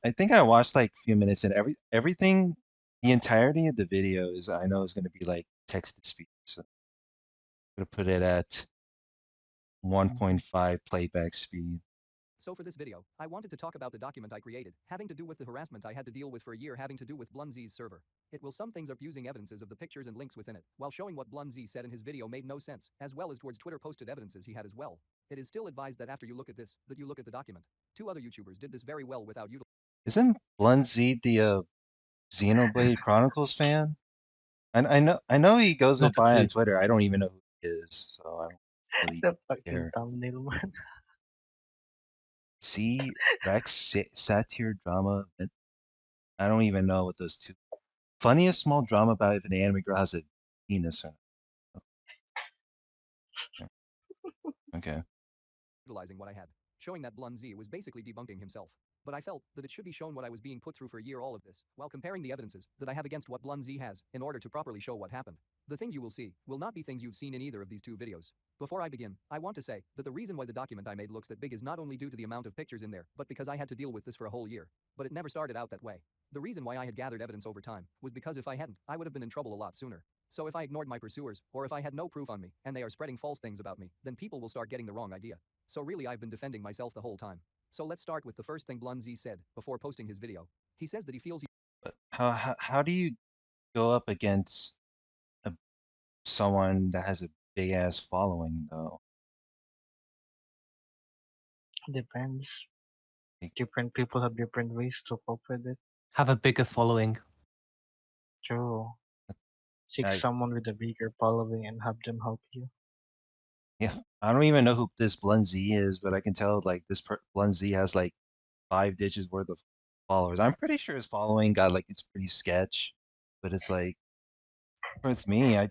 I think I watched like a few minutes and everything, the entirety of the video is I know is going to be like text to speech. So I'm gonna put it at 1.5 playback speed. So for this video, I wanted to talk about the document I created, having to do with the harassment I had to deal with for a year having to do with BlunZ's server. It will sum things up using evidences of the pictures and links within it, while showing what BlunZ said in his video made no sense, as well as towards Twitter posted evidences he had as well. It is still advised that after you look at this, that you look at the document. Two other YouTubers did this very well without utilizing. Isn't BlunZ the Xenoblade Chronicles fan? And I know he goes Not a by on clue. Twitter. I don't even know who he is, so I don't really The fucking care. thumbnail, man. See Rex satire drama. I don't even know what those two. Funniest small drama about if an anime girl has a penis or not. Okay. Utilizing what I had, showing that BlunZ was basically debunking himself. But I felt that it should be shown what I was being put through for a year all of this, while comparing the evidences that I have against what BlunZ has, in order to properly show what happened. The things you will see will not be things you've seen in either of these two videos. Before I begin, I want to say that the reason why the document I made looks that big is not only due to the amount of pictures in there, but because I had to deal with this for a whole year. But it never started out that way. The reason why I had gathered evidence over time was because if I hadn't, I would have been in trouble a lot sooner. So if I ignored my pursuers, or if I had no proof on me, and they are spreading false things about me, then people will start getting the wrong idea. So really I've been defending myself the whole time. So let's start with the first thing BlunZ said before posting his video. He says that he feels But how do you go up against a, someone that has a big ass following though? Depends. Like, Different people have different ways to cope with it. Have a bigger following. True. Seek I someone with a bigger following and have them help you. yeah, I don't even know who this BlunZ is, but I can tell like this BlunZ has like 5 digits worth of followers. I'm pretty sure his following got like it's pretty sketch, but it's like with me, I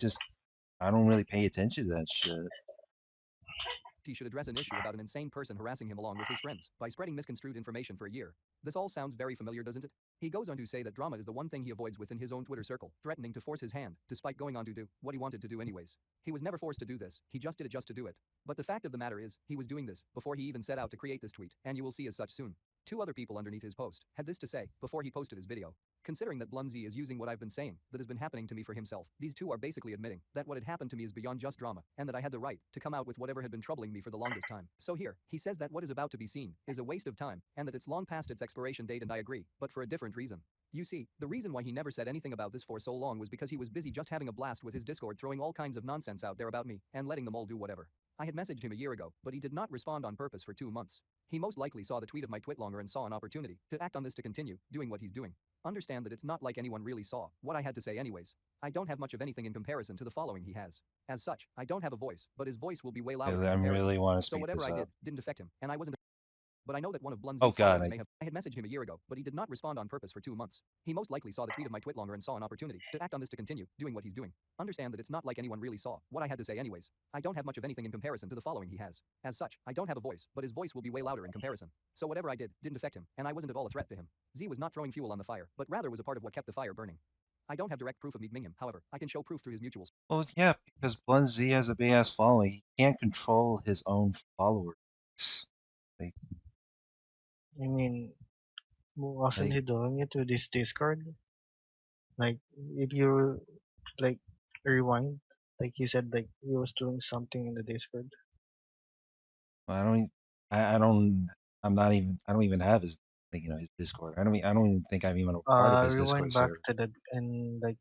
don't really pay attention to that shit. he should address an issue about an insane person harassing him along with his friends by spreading misconstrued information for a year. This all sounds very familiar, doesn't it? He goes on to say that drama is the one thing he avoids within his own Twitter circle, threatening to force his hand, despite going on to do what he wanted to do anyways. He was never forced to do this, he just did it just to do it. But the fact of the matter is, he was doing this before he even set out to create this tweet, and you will see as such soon. Two other people underneath his post had this to say before he posted his video. Considering that BlunZ is using what I've been saying that has been happening to me for himself, these two are basically admitting that what had happened to me is beyond just drama, and that I had the right to come out with whatever had been troubling me for the longest time. So here, he says that what is about to be seen is a waste of time, and that it's long past its expiration date, and I agree, but for a different reason. You see, the reason why he never said anything about this for so long was because he was busy just having a blast with his Discord, throwing all kinds of nonsense out there about me, and letting them all do whatever. I had messaged him a year ago, but he did not respond on purpose for 2 months. He most likely saw the tweet of my tweet longer and saw an opportunity to act on this to continue doing what he's doing. Understand that it's not like anyone really saw what I had to say anyways. I don't have much of anything in comparison to the following he has. As such, I don't have a voice, but his voice will be way louder in I comparison. really want to So speed whatever this I up. did didn't affect him, and I wasn't. But I know that one of Oh BlunZ's God, followers may have. I had messaged him a year ago, but he did not respond on purpose for 2 months. He most likely saw the tweet of my tweet longer and saw an opportunity to act on this to continue doing what he's doing. Understand that it's not like anyone really saw what I had to say anyways. I don't have much of anything in comparison to the following he has. As such, I don't have a voice, but his voice will be way louder in comparison. So whatever I did didn't affect him, and I wasn't at all a threat to him. Z was not throwing fuel on the fire, but rather was a part of what kept the fire burning. I don't have direct proof of meeting him, however, I can show proof through his mutuals. well yeah, because BlunZ has a big ass following. He can't control his own followers. Like, I mean, wasn't like he doing it with his Discord? Like, if you like rewind, like he said, like he was doing something in the Discord. I don't, I don't, I'm not even, I don't even have his, like, his Discord. I don't even think I'm even a part of his Discord Rewind back server. to the in like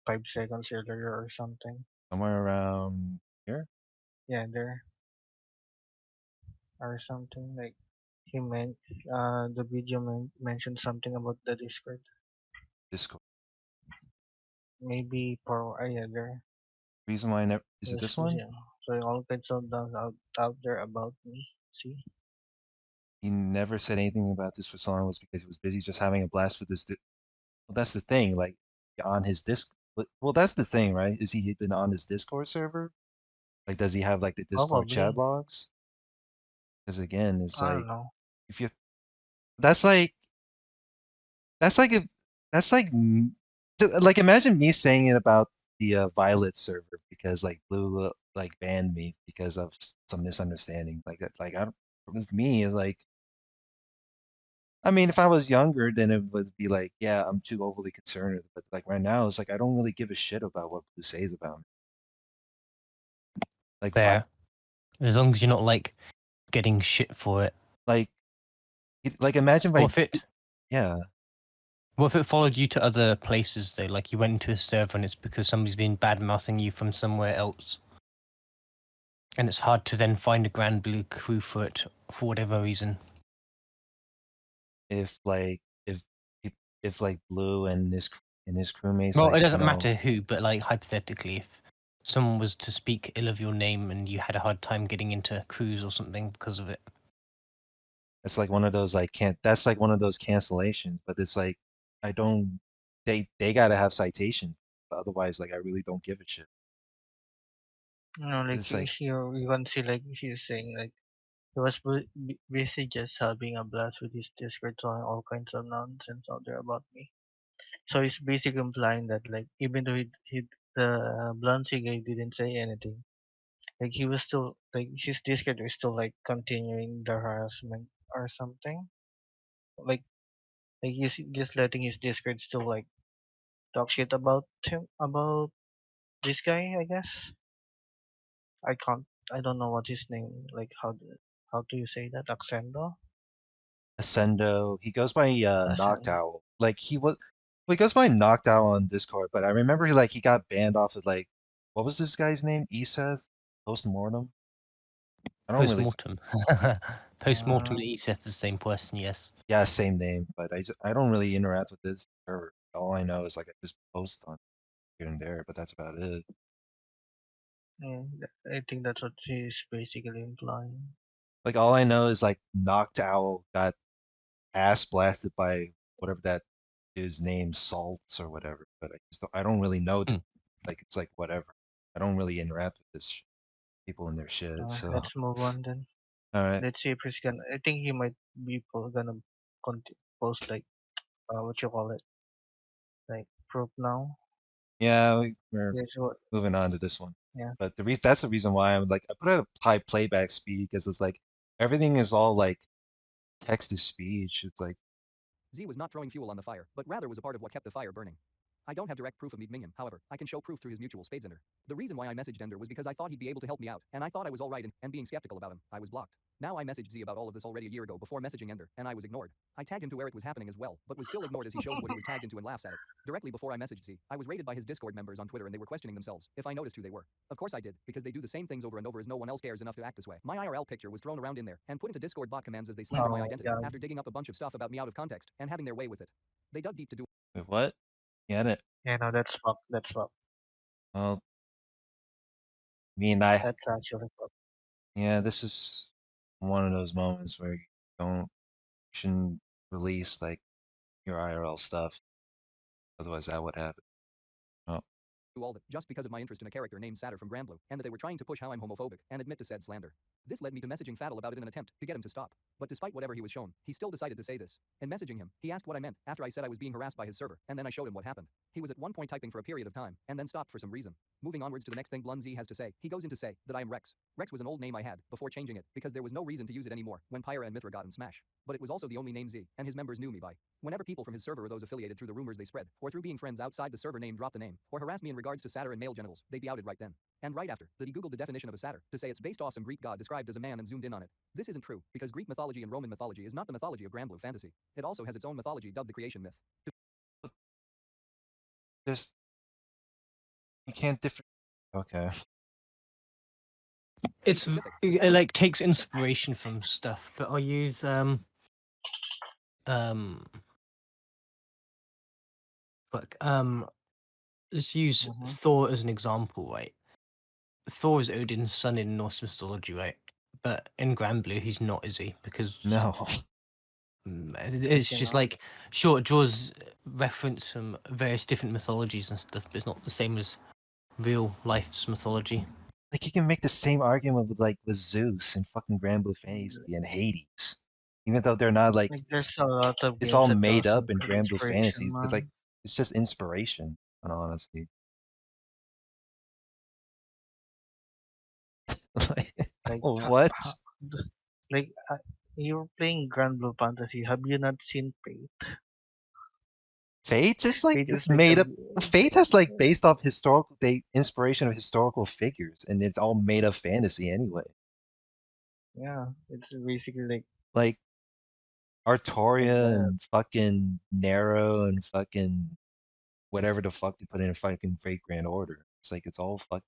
5 seconds earlier or something. Somewhere around here, Yeah, there or something like he meant. The video mentioned something about the Discord. Discord. Maybe for yeah, there. Reason why I never, is it Yes, this one? yeah. So all kinds of things out there about me. See, He never said anything about this for so long was because he was busy just having a blast with this. Well, that's the thing. Like on his disc. Well, that's the thing, right? Is he been on his Discord server? Like, does he have like the Discord chat probably. logs? Because again, it's I don't like know. if you, that's like that's like if that's like imagine me saying it about the Violet server because like Blue like banned me because of some misunderstanding like that. Like I don't with me it's like I mean, if I was younger, then it would be like, yeah, I'm too overly concerned. But like right now, it's like I don't really give a shit about what Blue says about me. Like why? Fair. As long as you're not like getting shit for it. Like, like imagine if What if it yeah, what if it followed you to other places though? Like you went into a server and it's because somebody's been bad mouthing you from somewhere else. And it's hard to then find a Grand Blue crew for it for whatever reason. if like if like Blue and his crewmates Well, like it doesn't matter who, but like hypothetically, if someone was to speak ill of your name and you had a hard time getting into crews or something because of it. it's like one of those like can't that's like one of those cancellations. But it's like I don't they gotta have citation. Otherwise, like I really don't give a shit. Like It's like here you can see like he's saying like he was busy just having a blast with his Discord telling all kinds of nonsense out there about me. So he's basically implying that like even though the BlunZ guy didn't say anything, like he was still like his Discord was still like continuing the harassment or something. Like he's just letting his Discord still like talk shit about him about this guy, I guess. I can't I don't know what his name like how do you say that? Accendo? Ascendo. He goes by Knocked Accendo. Owl. Like he goes by Knocked Owl on Discord, but I remember he got banned off of like what was this guy's name? Eseth Postmortem. I don't really Post-mortem. Post-mortem Uh, and ESET the same person, yes. yeah, same name, but I don't really interact with this server. All I know is like I just post on here and there, but that's about it. yeah, I think that's what he's basically implying. Like all I know is like Knocked Owl got ass blasted by whatever that his name Salts or whatever, but I don't really know Hmm. like it's like whatever. I don't really interact with this people and their shit. So Let's move on then. all right, Let's see if he's gonna. I think he might be gonna post like what you call it, like proof now. yeah, we're Yes, what? moving on to this one. Yeah. But the reason that's the reason why I'm like I put it at a high playback speed because it's like everything is all like text to speech. It's like Z was not throwing fuel on the fire, but rather was a part of what kept the fire burning. I don't have direct proof of meet minion, however, I can show proof through his mutual Spadesender. The reason why I messaged Ender was because I thought he'd be able to help me out, and I thought I was alright and being skeptical about him, I was blocked. Now I messaged Z about all of this already a year ago before messaging Ender, and I was ignored. I tagged him to where it was happening as well, but was still ignored as he shows what he was tagged into and laughs at it. Directly before I messaged Z, I was rated by his Discord members on Twitter and they were questioning themselves if I noticed who they were. Of course I did, because they do the same things over and over as no one else cares enough to act this way. My IRL picture was thrown around in there and put into Discord bot commands as they slander my Oh identity my god. after digging up a bunch of stuff about me out of context and having their way with it. They dug deep to do wait, what? Get it? Yeah, no, that's fuck. That's fuck. Well, I mean I That's actually fuck. yeah, this is one of those moments where you don't shouldn't release like your IRL stuff. Otherwise, that would happen. Oh, all that just because of my interest in a character named Satyr from Granblue, and that they were trying to push how I'm homophobic and admit to said slander. This led me to messaging Faddle about it in an attempt to get him to stop. But despite whatever he was shown, he still decided to say this. In messaging him, he asked what I meant after I said I was being harassed by his server, and then I showed him what happened. He was at one point typing for a period of time, and then stopped for some reason. Moving onwards to the next thing BlunZ has to say, he goes in to say that I am Rex. Rex was an old name I had before changing it because there was no reason to use it anymore when Pyra and Mithra got in Smash. But it was also the only name Z, and his members knew me by. Whenever people from his server or those affiliated through the rumors they spread, or through being friends outside the server name drop the name, or harass me in regards to Satyr and male genitals, they'd be outed right then. And right after, that he googled the definition of a satyr to say it's based off some Greek god described as a man and zoomed in on it. This isn't true, because Greek mythology and Roman mythology is not the mythology of Granblue fantasy. It also has its own mythology dubbed the creation myth. there's you can't differ. Okay. It's Specific, it like takes inspiration from stuff, but I'll use um fuck let's use Mm-hmm. Thor as an example, right? Thor is Odin's son in Norse mythology, right? But in Granblue, he's not, is he? Because No. it's Okay, just no. like sure, it draws reference from various different mythologies and stuff, but it's not the same as real life's mythology. Like you can make the same argument with like with Zeus and fucking Granblue Fantasy and Hades. Even though they're not like Like there's a lot of it's games all that made draws up in Granblue inspiration, Fantasy, but like man. it's just inspiration, in honesty. Like Like what? like You're playing Grand Blue Fantasy. Have you not seen Fate? Fate is like Fate is it's like made up. Fate has like based off historical they inspiration of historical figures, and it's all made up fantasy anyway. yeah, it's basically Like like Artoria that. and fucking Nero and fucking whatever the fuck they put in fucking Fate Grand Order. It's like it's all fuck.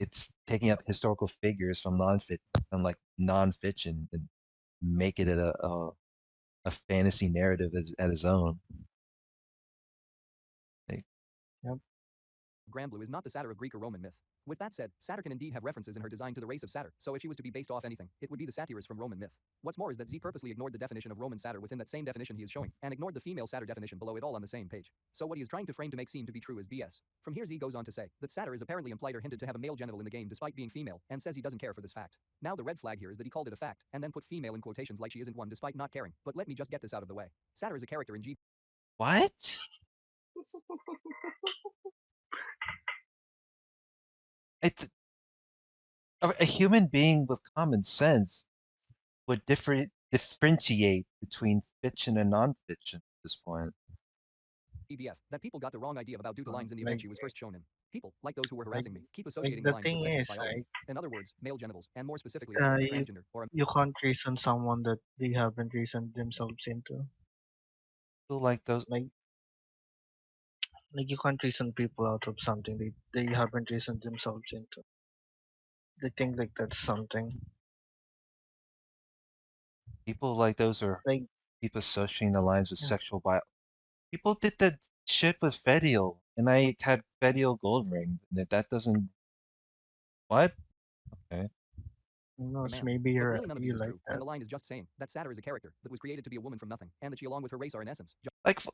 It's taking up historical figures from non-fiction and make it a fantasy narrative at its own. Like, Yep. Granblue is not the satyr of Greek or Roman myth. With that said, satyr can indeed have references in her design to the race of satyr, so if she was to be based off anything, it would be the satyrs from Roman myth. What's more is that Z purposely ignored the definition of Roman satyr within that same definition he is showing, and ignored the female satyr definition below it all on the same page. So what he is trying to frame to make seem to be true is BS. From here Z goes on to say that satyr is apparently implied or hinted to have a male genital in the game despite being female, and says he doesn't care for this fact. Now the red flag here is that he called it a fact, and then put female in quotations like she isn't one despite not caring. But let me just get this out of the way. Satyr is a character in GBF. what? It, a human being with common sense would differentiate between fiction and non-fiction at this point. GBF that people got the wrong idea about due to lines in the event Like she was first shown in. People, like those who were like harassing me, keep like associating the the lines with thing sexual is biology. In other words, male genitals, and more specifically a uh, female you transgender, or a you can't reason someone that they haven't reasoned themselves into. Feel like those Like you can't reason people out of something they haven't reasoned themselves into. They think like that's something. people like those are Like keep associating the lines with yeah, sexual bio. People did that shit with Fedial, and I had Fedial Gold Ring. That doesn't what? Okay. who a knows? man. Maybe But really none of these you is like true, and that. the line is just saying that satyr is a character that was created to be a woman from nothing, and that she along with her race are in essence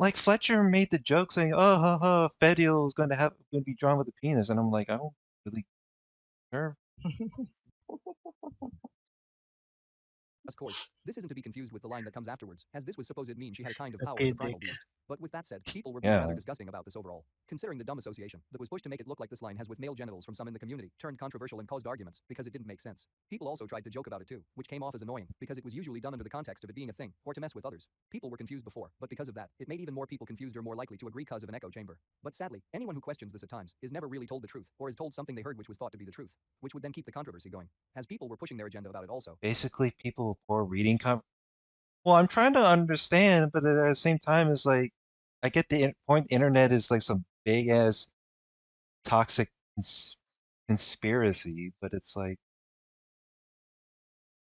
Like Fletcher made the joke saying, "Oh, ha, ha, Fedial is going to be drawn with a penis," and I'm like, I don't really care. Of course, this isn't to be confused with the line that comes afterwards, as this was supposed to mean she had a kind of power as Okay, a primal Dick. beast. But with that said, people were being rather Yeah, disgusting about this overall, considering the dumb association that was pushed to make it look like this line has with male genitals from some in the community turned controversial and caused arguments because it didn't make sense. People also tried to joke about it too, which came off as annoying because it was usually done under the context of it being a thing or to mess with others. People were confused before, but because of that, it made even more people confused or more likely to agree cause of an echo chamber. But sadly, anyone who questions this at times is never really told the truth or is told something they heard which was thought to be the truth, which would then keep the controversy going, as people were pushing their agenda about it also. basically people with poor reading well, I'm trying to understand, but at the same time, it's like I get the point. Internet is like some big ass toxic conspiracy, but it's like,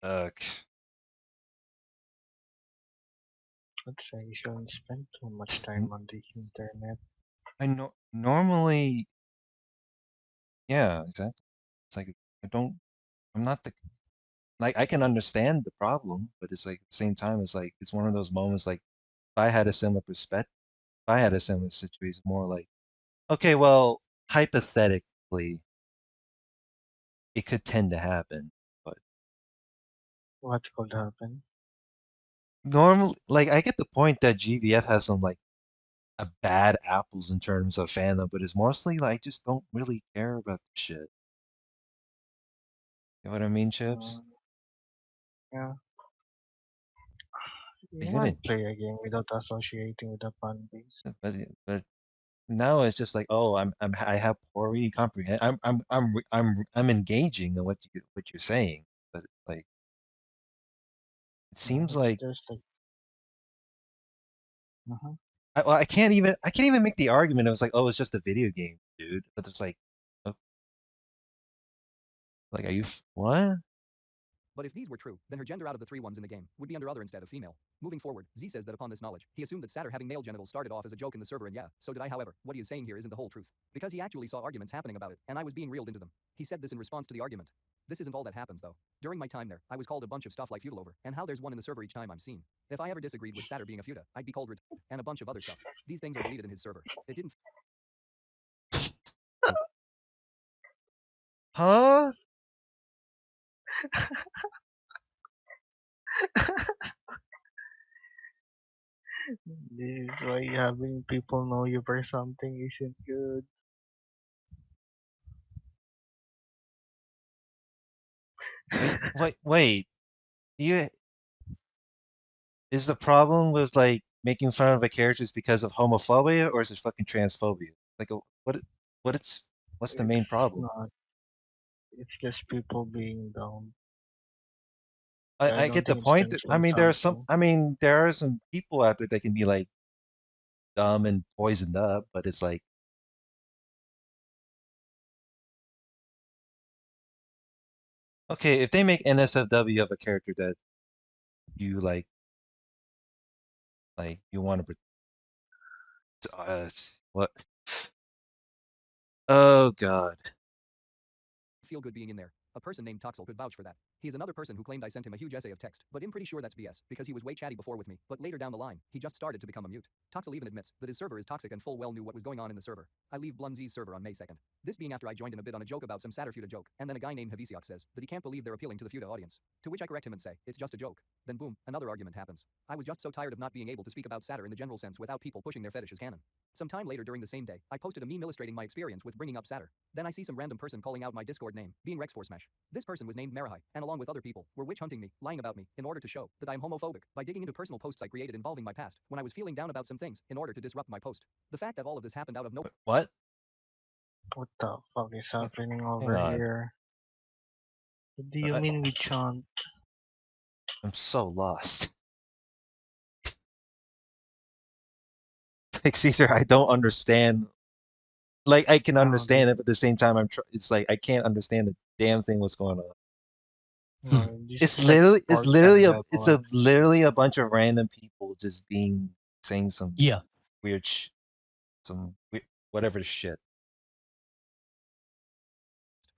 uh, Let's say you shouldn't spend too much n- time on the internet. I know normally, yeah, exactly. It's like I don't, I'm not the like I can understand the problem, but it's like at the same time, it's like it's one of those moments like if I had a similar perspective, if I had a similar situation, more like, okay, well, hypothetically, it could tend to happen, but What could happen? normally, like I get the point that GBF has some like a bad apples in terms of fandom, but it's mostly like I just don't really care about the shit. You know what I mean, Chips? Uh, yeah, Like, you you can't didn't, play a game without associating with a fan base. but now it's just like, oh, I have poor reading comprehend. I'm engaging in what you're saying, but like it seems It's like just like, uh well, I can't even make the argument. It was like, oh, it's just a video game, dude. But it's like, oh, like, are you what? But if these were true, then her gender out of the three ones in the game would be under other instead of female. Moving forward, Z says that upon this knowledge, he assumed that satyr having male genitals started off as a joke in the server, and yeah, so did I. However, what he is saying here isn't the whole truth, because he actually saw arguments happening about it, and I was being reeled into them. He said this in response to the argument. This isn't all that happens though. During my time there, I was called a bunch of stuff like feudal over, and how there's one in the server each time I'm seen. If I ever disagreed with satyr being a feuda, I'd be called and a bunch of other stuff. These things are deleted in his server. It didn't Huh? This is why having people know you for something isn't good. Wait. You is the problem with like making fun of a character is because of homophobia or is it fucking transphobia? Like, what it's what's the main It's problem? not. It's just people being dumb. I I don't get the think it's point. I mean, there are some. something. I mean, there are some people out there that can be like dumb and poisoned up, but it's like, okay, if they make NSFW of a character that you like you want to, what? Oh God. Feel good being in there. A person named Toxel could vouch for that. He is another person who claimed I sent him a huge essay of text, but I'm pretty sure that's BS, because he was way chatty before with me, but later down the line, he just started to become a mute. Toxel even admits that his server is toxic and full well knew what was going on in the server. I leave BlunZ's server on May 2nd. This being after I joined in a bit on a joke about some sadder Futa joke, and then a guy named Havisiok says that he can't believe they're appealing to the Futa audience. To which I correct him and say, it's just a joke. Then boom, another argument happens. I was just so tired of not being able to speak about Satyr in the general sense without people pushing their fetish as canon. Some time later during the same day, I posted a meme illustrating my experience with bringing up Satyr. Then I see some random person calling out my Discord name, being Rex4Smash. This person was named Marahai, and along with other people, were witch hunting me, lying about me, in order to show that I'm homophobic, by digging into personal posts I created involving my past, when I was feeling down about some things, in order to disrupt my post. The fact that all of this happened out of no What? What the fuck is happening Hang over on. here? What do you I, mean we chant? I'm so lost. Like Caesar, I don't understand. Like I can This, understand it, but at the same time, it's like I can't understand the damn thing what's going on. this is like It's 4chan literally level. literally a bunch of random people just saying some Yeah. weird some whatever shit.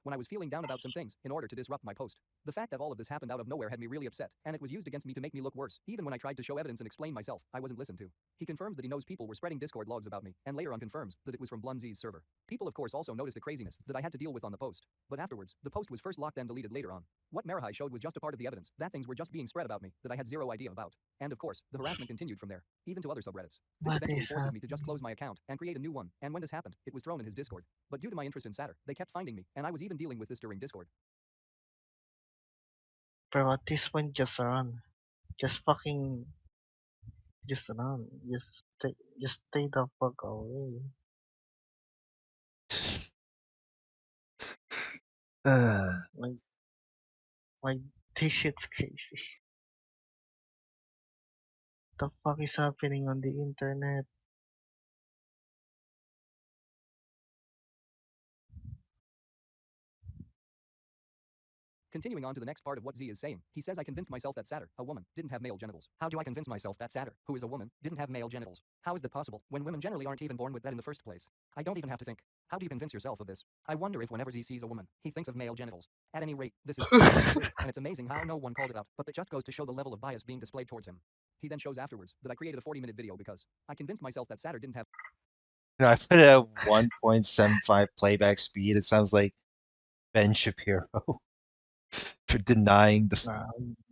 when I was feeling down about some things, in order to disrupt my post. The fact that all of this happened out of nowhere had me really upset, and it was used against me to make me look worse. Even when I tried to show evidence and explain myself, I wasn't listened to. He confirms that he knows people were spreading Discord logs about me, and later on confirms that it was from BlunZ's server. People of course also noticed the craziness that I had to deal with on the post. But afterwards, the post was first locked and deleted later on. What Marahai showed was just a part of the evidence, that things were just being spread about me, that I had zero idea about. And of course, the harassment continued from there, even to other subreddits. This What eventually is forces me to just happening? close my account and create a new one, and when this happened, it was thrown in his Discord. But due to my interest in Satyr, they kept finding me, and I was even dealing with this during Discord. Bro, at this point, just run. Just fucking, just run. Just stay the fuck away. Like, like this shit's crazy. The fuck is happening on the internet? Continuing on to the next part of what Z is saying, he says I convinced myself that Satyr, a woman, didn't have male genitals. How do I convince myself that Satyr, who is a woman, didn't have male genitals? How is that possible, when women generally aren't even born with that in the first place? I don't even have to think. How do you convince yourself of this? I wonder if whenever Z sees a woman, he thinks of male genitals. At any rate, this is clearly true, and it's amazing how no one called it out, but that just goes to show the level of bias being displayed towards him. He then shows afterwards that I created a 40-minute video because I convinced myself that Satyr didn't have You know, I put it at 1.75 playback speed. It sounds like Ben Shapiro for Nah,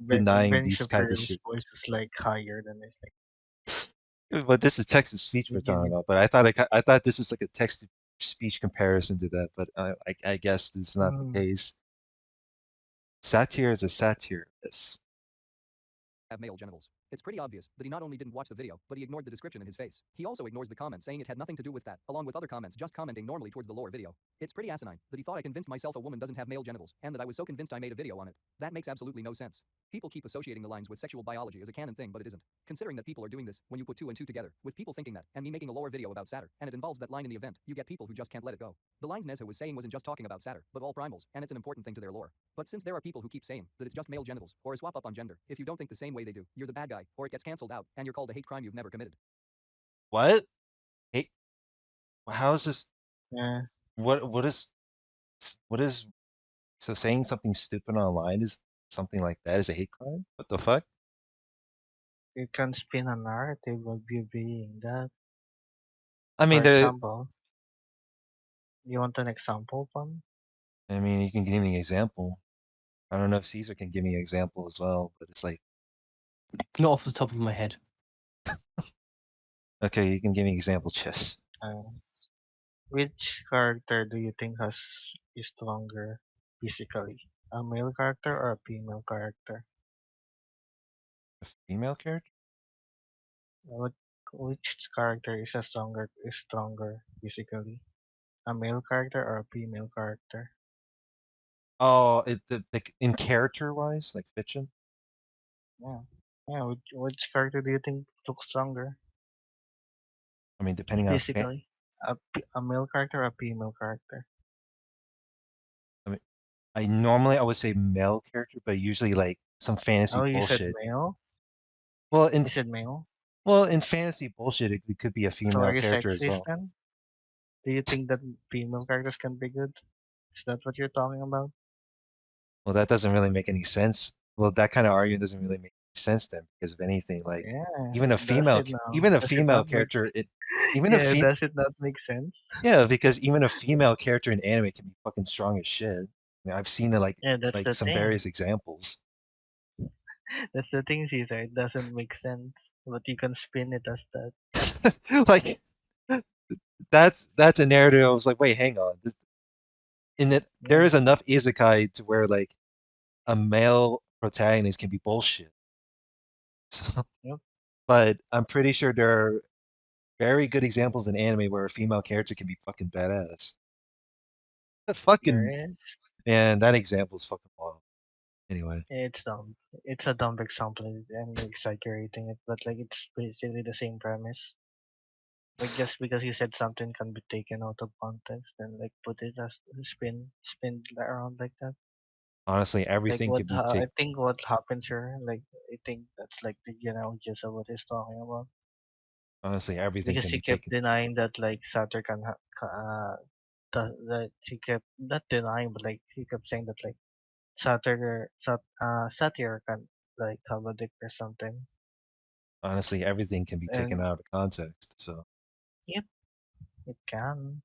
denying Ben these kind of Shapiro's shit. voice is like higher than his like. But this is text to speech we're He's talking giving. about. But I thought this is like a text to speech comparison to that. But I guess this is not the Mm, case. Satire is a satire. Yes. have male genitals. It's pretty obvious that he not only didn't watch the video, but he ignored the description in his face. He also ignores the comment saying it had nothing to do with that, along with other comments just commenting normally towards the lore video. It's pretty asinine that he thought I convinced myself a woman doesn't have male genitals, and that I was so convinced I made a video on it. That makes absolutely no sense. People keep associating the lines with sexual biology as a canon thing, but it isn't. Considering that people are doing this, when you put two and two together, with people thinking that, and me making a lore video about Satyr, and it involves that line in the event, you get people who just can't let it go. The lines Nezha was saying wasn't just talking about Satyr, but all primals, and it's an important thing to their lore. But since there are people who keep saying that it's just male genitals, or a swap up on gender, if you don't think the same way they do, you're the bad guy, or it gets cancelled out, and you're called a hate crime you've never committed. What? Hey, how is this? yeah, What what is so saying something stupid online is something like that is a hate crime? What the fuck? you can spin a narrative of you being that. I For mean, example, you want an example, Pun? you can give me an example. I don't know if Caesar can give me an example as well, but it's like, Not off the top of my head. okay, you can give me an example, Chess. Uh, which character do you think is stronger physically? A male character or a female character? A female character? What which character is stronger physically? A male character or a female character? Oh, in character wise, like fiction. Yeah. Yeah, which character do you think looks stronger I mean, depending on physically? A male character or a female character? I mean, I would say male character, but usually like some fantasy Oh, you said bullshit. male? Well, You said male? in fantasy bullshit, it could be a So are female you character as sexist well. then? Do you think that female characters can be good? Is that what you're talking about? Well, that doesn't really make any sense. Well, that kind of argument doesn't really make any sense then, because if anything, like Yeah, does even it now? a Does it female not make character, it even a yeah, fe does it not make sense? yeah, because even a female character in anime can be fucking strong as shit. I mean, I've seen it Yeah, that's like the some thing. various examples. That's the thing, Caesar. It doesn't make sense, but you can spin it as that. Like that's a narrative. I was like, wait, hang on. In it, there is Yeah, enough isekai to where like a male protagonist can be bullshit. So, yep, but I'm pretty sure there are very good examples in anime where a female character can be fucking badass. there Fucking is. man, that example is fucking wild. Anyway, It's dumb. It's a dumb example. I'm exaggerating it, but like it's basically the same premise. Like just because you said something can be taken out of context and like put it as spin around like that. honestly, Like everything what can be I taken. think what happens here, like I think that's like the general gist of what he's talking about. Honestly, everything Because can he be kept taken. denying that like Saturn that he kept not denying, but like he kept saying that like satire can like have a dick or something. Honestly, everything can be taken And out of context. So yep, it can.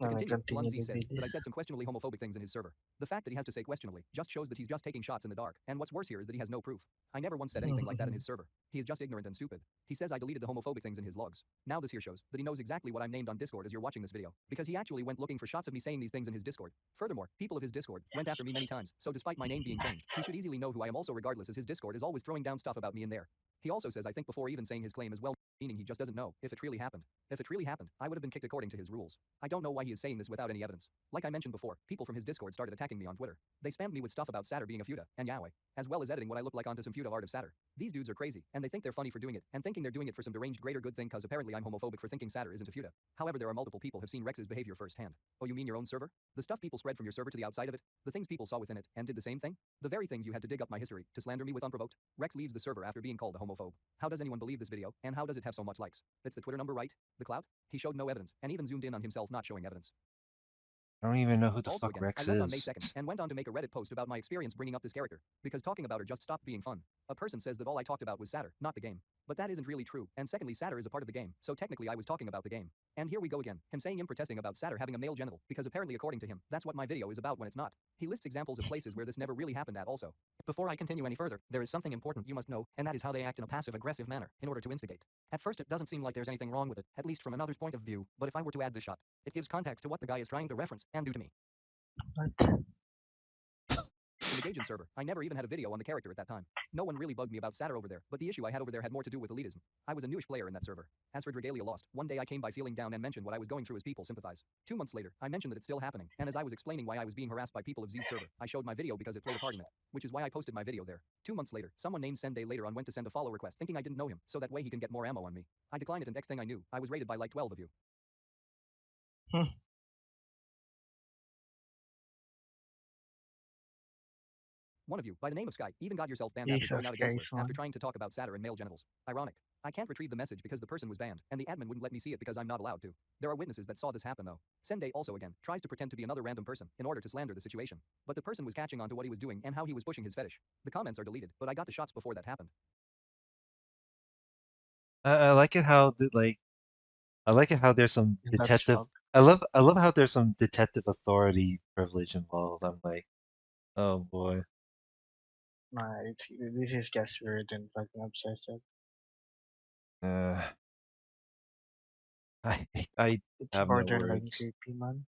To And I continue, continue BlunZ the says video. that I said some questionably homophobic things in his server. The fact that he has to say questionably just shows that he's just taking shots in the dark, and what's worse here is that he has no proof. I never once said anything like that in his server. He is just ignorant and stupid. He says I deleted the homophobic things in his logs. Now this here shows that he knows exactly what I'm named on Discord as you're watching this video, because he actually went looking for shots of me saying these things in his Discord. Furthermore, people of his Discord went after me many times, so despite my name being changed, he should easily know who I am also regardless as his Discord is always throwing down stuff about me in there. He also says I think before even saying his claim as well, meaning he just doesn't know if it really happened. If it really happened, I would have been kicked according to his rules. I don't know why he is saying this without any evidence. Like I mentioned before, people from his Discord started attacking me on Twitter. They spammed me with stuff about Satyr being a Fuda and Yaoi, as well as editing what I look like onto some Fuda art of Satyr. These dudes are crazy, and they think they're funny for doing it, and thinking they're doing it for some deranged greater good thing cause apparently I'm homophobic for thinking Satyr isn't a Fuda. However, there are multiple people have seen Rex's behavior firsthand. Oh, you mean your own server? The stuff people spread from your server to the outside of it? The things people saw within it, and did the same thing? The very things you had to dig up my history to slander me with unprovoked? Rex leaves the server after being called a homophobe. How does anyone believe this video, and how does it have so much likes? It's the Twitter number, right? The clout? He showed no evidence, and even zoomed in on himself not showing evidence. I don't even know who the Also fuck again, I Rex left on May is. 2nd and went on to make a Reddit post about my experience bringing up this character, because talking about her just stopped being fun. A person says that all I talked about was Satyr, not the game. But that isn't really true, and secondly Satyr is a part of the game, so technically I was talking about the game. And here we go again, him saying him protesting about Satyr having a male genital, because apparently according to him, that's what my video is about when it's not. He lists examples of places where this never really happened at also. Before I continue any further, there is something important you must know, and that is how they act in a passive-aggressive manner, in order to instigate. At first it doesn't seem like there's anything wrong with it, at least from another's point of view, but if I were to add this shot, it gives context to what the guy is trying to reference and do to me. What? In the Gaijin server, I never even had a video on the character at that time. No one really bugged me about Satyr over there, but the issue I had over there had more to do with elitism. I was a newish player in that server. As for Dragalia Lost, one day I came by feeling down and mentioned what I was going through as people sympathize. 2 months later, I mentioned that it's still happening, and as I was explaining why I was being harassed by people of Z's server, I showed my video because it played a part in it, which is why I posted my video there. 2 months later, someone named Sendai later on went to send a follow request thinking I didn't know him, so that way he can get more ammo on me. I declined it and next thing I knew, I was rated by like 12 of you. One of you, by the name of Sky, even got yourself banned after throwing Jesus out a gay slur Christ, after man. trying to talk about Satyr and male genitals. Ironic. I can't retrieve the message because the person was banned, and the admin wouldn't let me see it because I'm not allowed to. There are witnesses that saw this happen though. Sendai also again tries to pretend to be another random person in order to slander the situation. But the person was catching on to what he was doing and how he was pushing his fetish. The comments are deleted, but I got the shots before that happened. I like it how I like it how there's some That's detective. shock. I love how there's some detective authority privilege involved. I'm like, oh boy. Nah, this is just weird and fucking obsessive. Uh, I It's have no borderline words. creepy, man.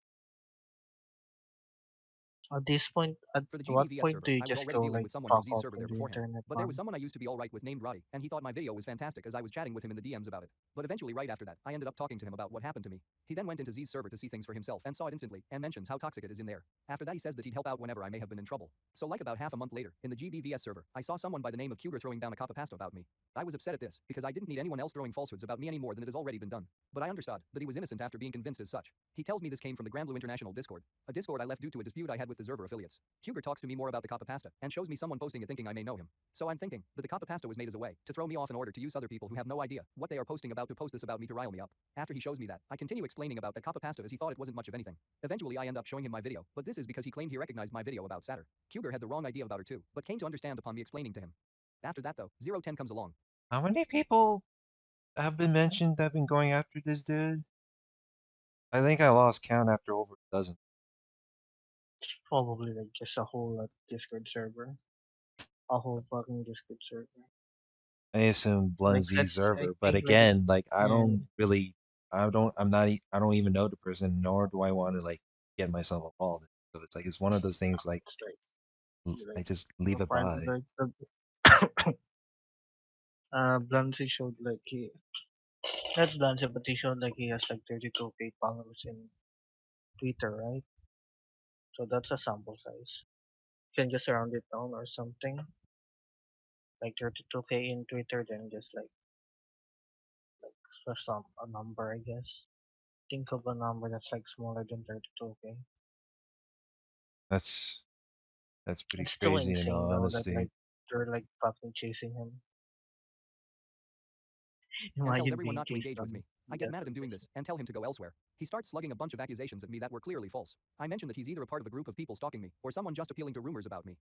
At this point, at For the what GBVS point server, do you I was just already go dealing like with someone from pop Z's up server in there the beforehand, internet but there was one? someone I used to be alright with named Roddy, and he thought my video was fantastic as I was chatting with him in the DMs about it. But eventually right after that, I ended up talking to him about what happened to me. He then went into Z's server to see things for himself and saw it instantly, and mentions how toxic it is in there. After that he says that he'd help out whenever I may have been in trouble. So like about half a month later, in the GBVS server, I saw someone by the name of Cougar throwing down a copy pasta about me. I was upset at this, because I didn't need anyone else throwing falsehoods about me any more than it has already been done. But I understood that he was innocent after being convinced as such. He tells me this came from the GranBlue International Discord, a Discord I left due to a dispute I had with the server affiliates. Cougar talks to me more about the copy pasta, and shows me someone posting it thinking I may know him. So I'm thinking that the copy pasta was made as a way to throw me off in order to use other people who have no idea what they are posting about to post this about me to rile me up. After he shows me that, I continue explaining about the copy pasta as he thought it wasn't much of anything. Eventually I end up showing him my video, but this is because he claimed he recognized my video about Satyr. Cougar had the wrong idea about her too, but came to understand upon me explaining to him. After that though, 010 comes along. How many people have been mentioned that have been going after this dude? I think I lost count after over a dozen. It's probably like just a whole Discord server, a whole fucking Discord server. I assume Like BlunZ I server, but think like again, like I yeah, don't really, I don't even know the person, nor do I want to like get myself involved. So it's like it's one of those things like it's like I like just a leave it friend by. like BlunZ showed like he not BlunZ but he showed like he has like 32K followers in Twitter, right? So that's a sample size. You can just round it down or something. Like 32K in Twitter, then just like so some a number, I guess. Think of a number that's like smaller than 32K. That's that's pretty It's still crazy in insane all though that honesty. like they're like fucking chasing him. And tells Imagine everyone being not to chased engage with on me. I get death mad at of him doing this. this and tell him to go elsewhere. He starts slugging a bunch of accusations at me that were clearly false. I mention that he's either a part of a group of people stalking me or someone just appealing to rumors about me.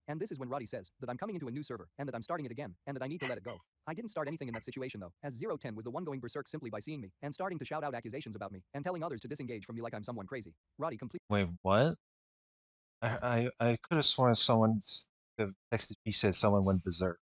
And this is when Roddy says that I'm coming into a new server and that I'm starting it again and that I need to let it go. I didn't start anything in that situation though, as 010 was the one going berserk simply by seeing me and starting to shout out accusations about me and telling others to disengage from me like I'm someone crazy. Roddy completely Wait, what? I could have sworn someone texted me said someone went berserk.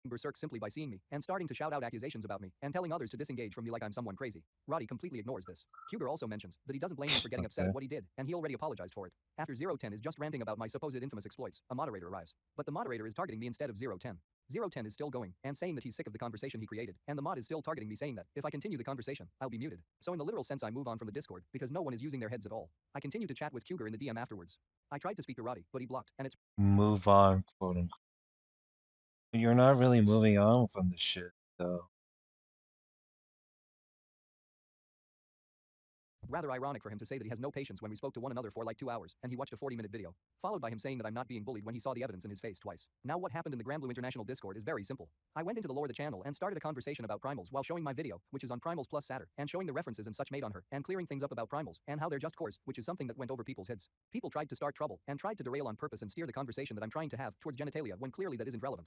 berserk simply by seeing me and starting to shout out accusations about me and telling others to disengage from me like I'm someone crazy. Roddy completely ignores this. Cougar also mentions that he doesn't blame him for getting upset Okay. at what he did, and he already apologized for it. After 010 is just ranting about my supposed infamous exploits, a moderator arrives. But the moderator is targeting me instead of 010. 010 is still going and saying that he's sick of the conversation he created, and the mod is still targeting me saying that if I continue the conversation, I'll be muted. So in the literal sense I move on from the Discord because no one is using their heads at all. I continue to chat with Cougar in the DM afterwards. I tried to speak to Roddy, but he blocked, and it's Move on, quote unquote. You're not really moving on from this shit, though. rather ironic for him to say that he has no patience when we spoke to one another for like 2 hours, and he watched a 40-minute video, followed by him saying that I'm not being bullied when he saw the evidence in his face twice. Now what happened in the GranBlue International Discord is very simple. I went into the lore of the channel and started a conversation about primals while showing my video, which is on primals plus Satyr, and showing the references and such made on her, and clearing things up about primals, and how they're just cores, which is something that went over people's heads. People tried to start trouble, and tried to derail on purpose and steer the conversation that I'm trying to have towards genitalia when clearly that isn't relevant.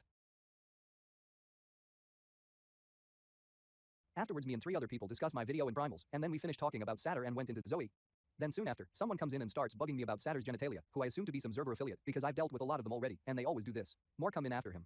Afterwards me and 3 other people discussed my video and primals, and then we finished talking about Satyr and went into Zoe. Then soon after, someone comes in and starts bugging me about Satyr's genitalia, who I assume to be some server affiliate, because I've dealt with a lot of them already, and they always do this. More come in after him.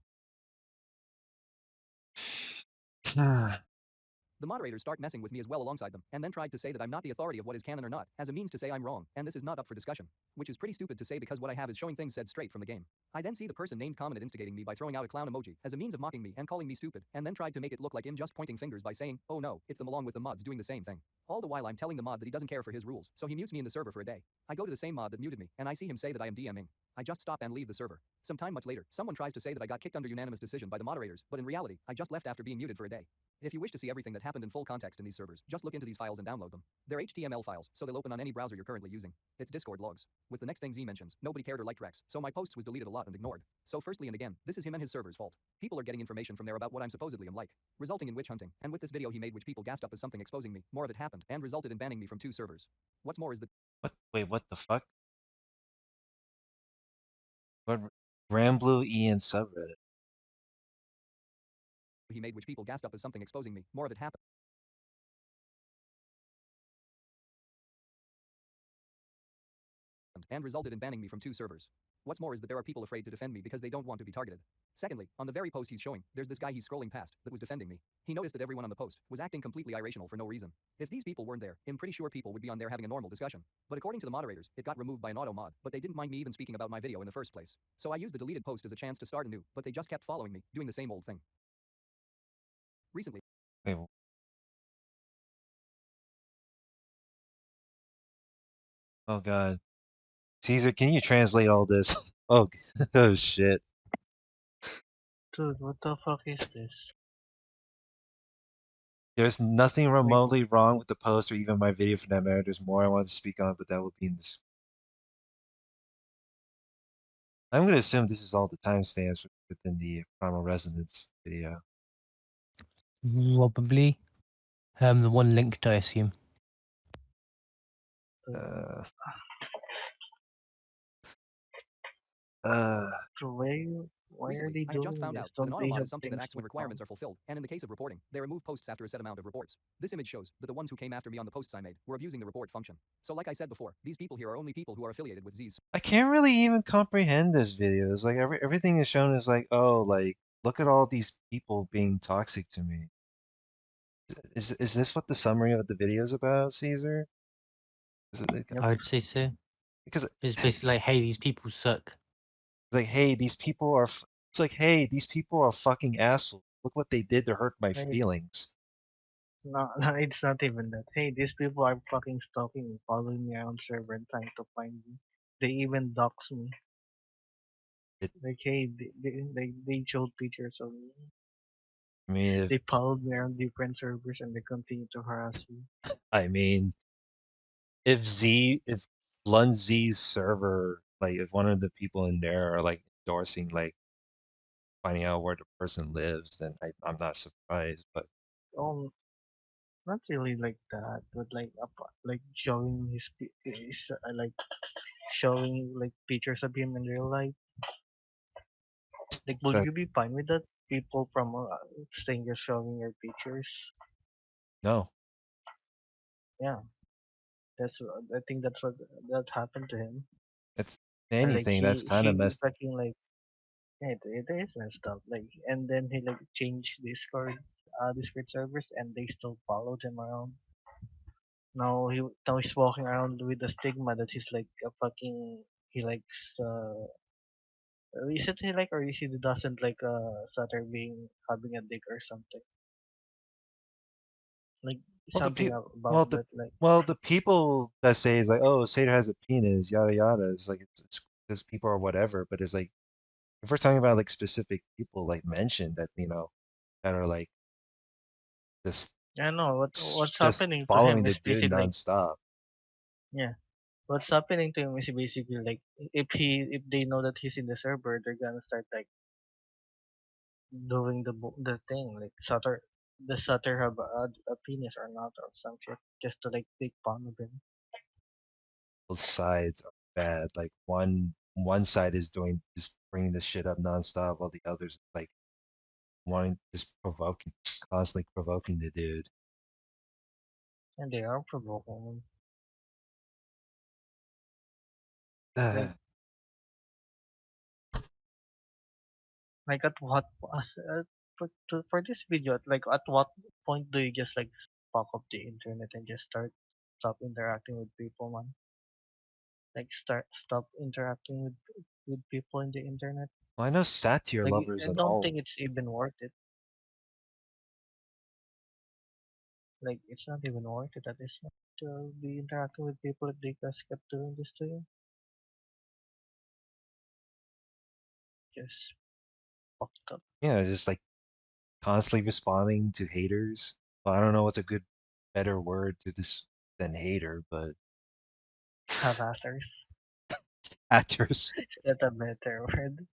The moderators start messing with me as well alongside them, and then tried to say that I'm not the authority of what is canon or not, as a means to say I'm wrong, and this is not up for discussion. Which is pretty stupid to say because what I have is showing things said straight from the game. I then see the person named commented instigating me by throwing out a clown emoji, as a means of mocking me and calling me stupid, and then tried to make it look like him just pointing fingers by saying, oh no, it's them along with the mods doing the same thing. All the while I'm telling the mod that he doesn't care for his rules, so he mutes me in the server for a day. I go to the same mod that muted me, and I see him say that I am DMing. I just stop and leave the server. Some time much later, someone tries to say that I got kicked under unanimous decision by the moderators, but in reality, I just left after being muted for a day. If you wish to see everything that happened in full context in these servers, just look into these files and download them. They're HTML files, so they'll open on any browser you're currently using. It's Discord logs. With the next thing Z mentions, nobody cared or liked Rex, so my posts was deleted a lot and ignored. So firstly and again, this is him and his server's fault. People are getting information from there about what I'm supposedly am like, resulting in witch hunting, and with this video he made which people gassed up as something exposing me, more of it happened, and resulted in banning me from 2 servers. What's more is that What? Wait, what the fuck? What? Ramblue Ian subreddit. he made which people gassed up as something exposing me, more of it happened, and resulted in banning me from 2 servers. What's more is that there are people afraid to defend me because they don't want to be targeted. Secondly, on the very post he's showing, there's this guy he's scrolling past that was defending me. He noticed that everyone on the post was acting completely irrational for no reason. If these people weren't there, I'm pretty sure people would be on there having a normal discussion. But according to the moderators, it got removed by an auto mod, but they didn't mind me even speaking about my video in the first place. So I used the deleted post as a chance to start anew, but they just kept following me, doing the same old thing. Recently. Wait. Oh god. Caesar, can you translate all this? Oh, oh shit. Dude, what the fuck is this? There's nothing Wait, remotely wrong with the post or even my video for that matter. There's more I want to speak on, but that will be in this. I'm going to assume this is all the timestamps within the Primal Resonance video. Probably. The one linked, I assume. Uh, so why are Recently, they I had just doing found this? out that an Don't auto they mod have is something that things acts to when requirements are fulfilled, and in the case of reporting, they remove posts after a set amount of reports. This image shows that the ones who came after me on the posts I made were abusing the report function. So like I said before, these people here are only people who are affiliated with Z's. I can't really even comprehend this video. It's like everything is shown as like, oh, like look at all these people being toxic to me. Is this what the summary of the video is about, Caesar? Is it like, Yep. I would say so. because It's basically like, hey, these people suck. like, hey, these people are. It's like, hey, these people are fucking assholes. Look what they did to hurt my Right. feelings. No, no, it's not even that. Hey, these people are fucking stalking me, following me around server and trying to find me. They even dox me. It, Like, hey, they showed pictures of me. I mean, They followed me around different servers and they continue to harass me. I mean, if BlunZ's server, like, if one of the people in there are like endorsing, like, finding out where the person lives, then I'm not surprised. But Not really like that, but like showing like showing like pictures of him in real life. Like, would that you be fine with that? People from strangers showing your pictures. no, Yeah, I think that's what that happened to him. it's And like anything that's kind of he messed. fucking like yeah, it is messed up. Like, and then he like changed Discord servers, and they still followed him around. Now he's walking around with the stigma that he's like a fucking he likes is it he like or is he doesn't like Sutter being having a dick or something like Well, something about well the that like well the people that say is like, oh, Seder has a penis, yada yada. It's like it's those people or whatever. But it's like if we're talking about like specific people like mentioned that that are like just I know what's just happening to following him the is dude basically like nonstop. yeah what's happening to him is basically like if they know that he's in the server they're gonna start like doing the thing like Sutter have a penis or not or some shit just to like make fun of him. Both sides are bad. Like one side is doing just bringing this shit up nonstop, while the others like wanting just provoking, constantly provoking the dude. And they are provoking him. Uh, Like at what for this video at what point do you just like fuck up the internet and just stop interacting with people, man? Like stop interacting with people in the internet. well, I know satire Like lovers I and don't all. think it's even worth it. Like it's not even worth it at this point to be interacting with people if they just kept doing this to you. Just fucked up. Yeah, just like constantly responding to haters. Well, I don't know what's a better word to this than hater, but Harassers. actors. That's a better word.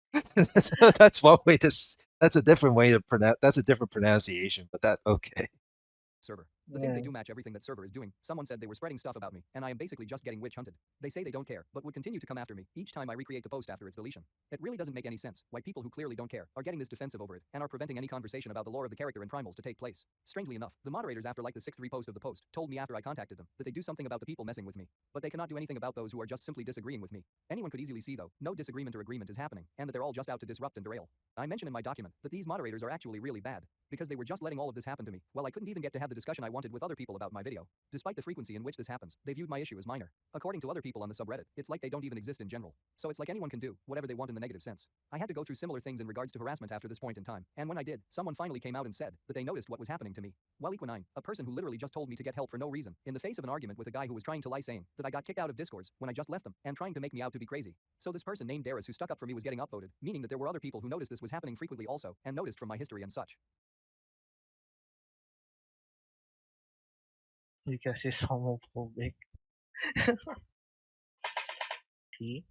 That's one way to. That's a different way to pronounce. That's a different pronunciation, but that okay. Server. The things they do match everything that server is doing. Someone said they were spreading stuff about me, and I am basically just getting witch hunted. They say they don't care, but would continue to come after me each time I recreate the post after its deletion. It really doesn't make any sense why people who clearly don't care are getting this defensive over it and are preventing any conversation about the lore of the character and primals to take place. Strangely enough, the moderators after like the 6th repost of the post told me after I contacted them that they do something about the people messing with me, but they cannot do anything about those who are just simply disagreeing with me. Anyone could easily see though, no disagreement or agreement is happening, and that they're all just out to disrupt and derail. I mention in my document that these moderators are actually really bad, because they were just letting all of this happen to me, while I couldn't even get to have the discussion I wanted with other people about my video. Despite the frequency in which this happens, they viewed my issue as minor. According to other people on the subreddit, it's like they don't even exist in general. So it's like anyone can do whatever they want in the negative sense. I had to go through similar things in regards to harassment after this point in time, and when I did, someone finally came out and said that they noticed what was happening to me. While Equinine, a person who literally just told me to get help for no reason, in the face of an argument with a guy who was trying to lie saying that I got kicked out of Discords when I just left them, and trying to make me out to be crazy. So this person named Darius who stuck up for me was getting upvoted, meaning that there were other people who noticed this was happening frequently also, and noticed from my history and such. Because he's homophobic. See?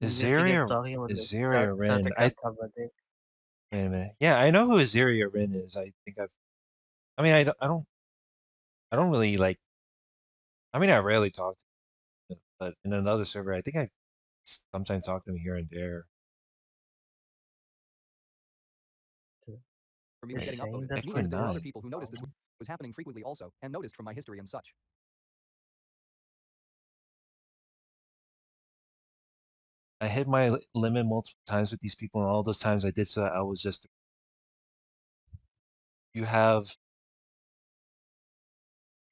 Because he kept talking about like Azaria Tata Rin. can't have a dick. Wait a minute. Yeah, I know who Azaria Rin is. I think I've. I mean, I don't really like. I mean, I rarely talk to him, but in another server, I think I sometimes talk to him here and there. For me was Just getting saying upvoted, that meaning for that there were other Equinine. people who noticed this was happening frequently also, and noticed from my history and such. I hit my limit multiple times with these people, and all those times I did so, I was just. You have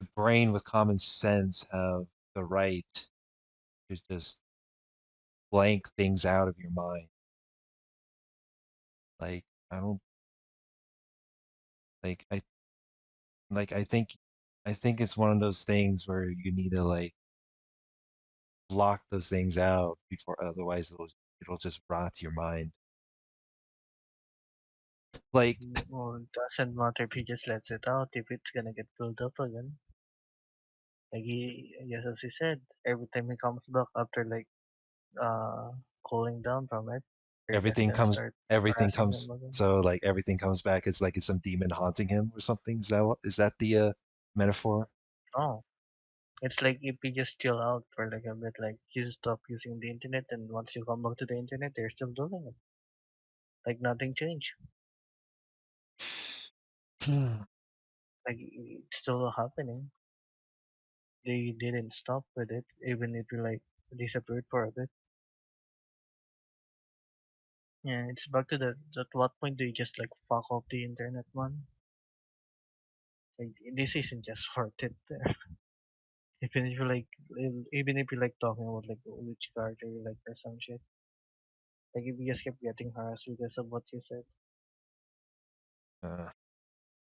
the brain with common sense have the right to just blank things out of your mind. Like I don't like I like I think it's one of those things where you need to like block those things out before otherwise it'll just rot your mind. Like well, it doesn't matter if he just lets it out, if it's gonna get built up again. Like yes, as he said, every time he comes back after like uh cooling down from it, they're just everything gonna comes start everything harassing him comes again. so like everything comes back. It's like it's some demon haunting him or something. Is that the metaphor? Oh, it's like if you just chill out for like a bit, like you stop using the internet, and once you come back to the internet, they're still doing it. Like nothing changed. Like it's still happening. They didn't stop with it, even if you like disappeared for a bit. Yeah, it's back to that. At what point do you just like fuck off the internet, man? Like this isn't just worth it. Even if you like, even if you like talking about like which character you like or some shit. Like if you just kept getting harassed because of what you said, uh,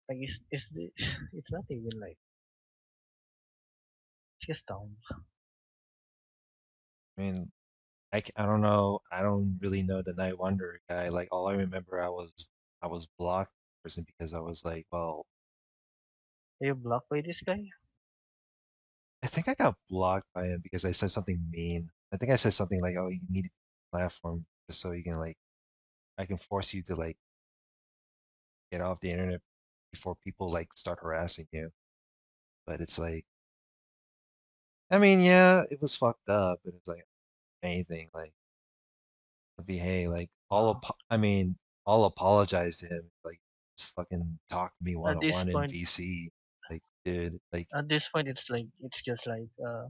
like it's not even like it's just dumb. I mean, I don't know. I don't really know the Night Wonder guy. Like all I remember, I was blocked person because I was like, well, Are you blocked by this guy? I think I got blocked by him because I said something mean. I think I said something like, "Oh, you need a platform just so you can like I can force you to like get off the internet before people like start harassing you." But it's like, I mean, yeah, it was fucked up, but it's like anything like, be hey, like Wow. I mean, I'll apologize to him. Like, just fucking talk to me one At on this one in point, VC. Like, dude, like it's like it's just like uh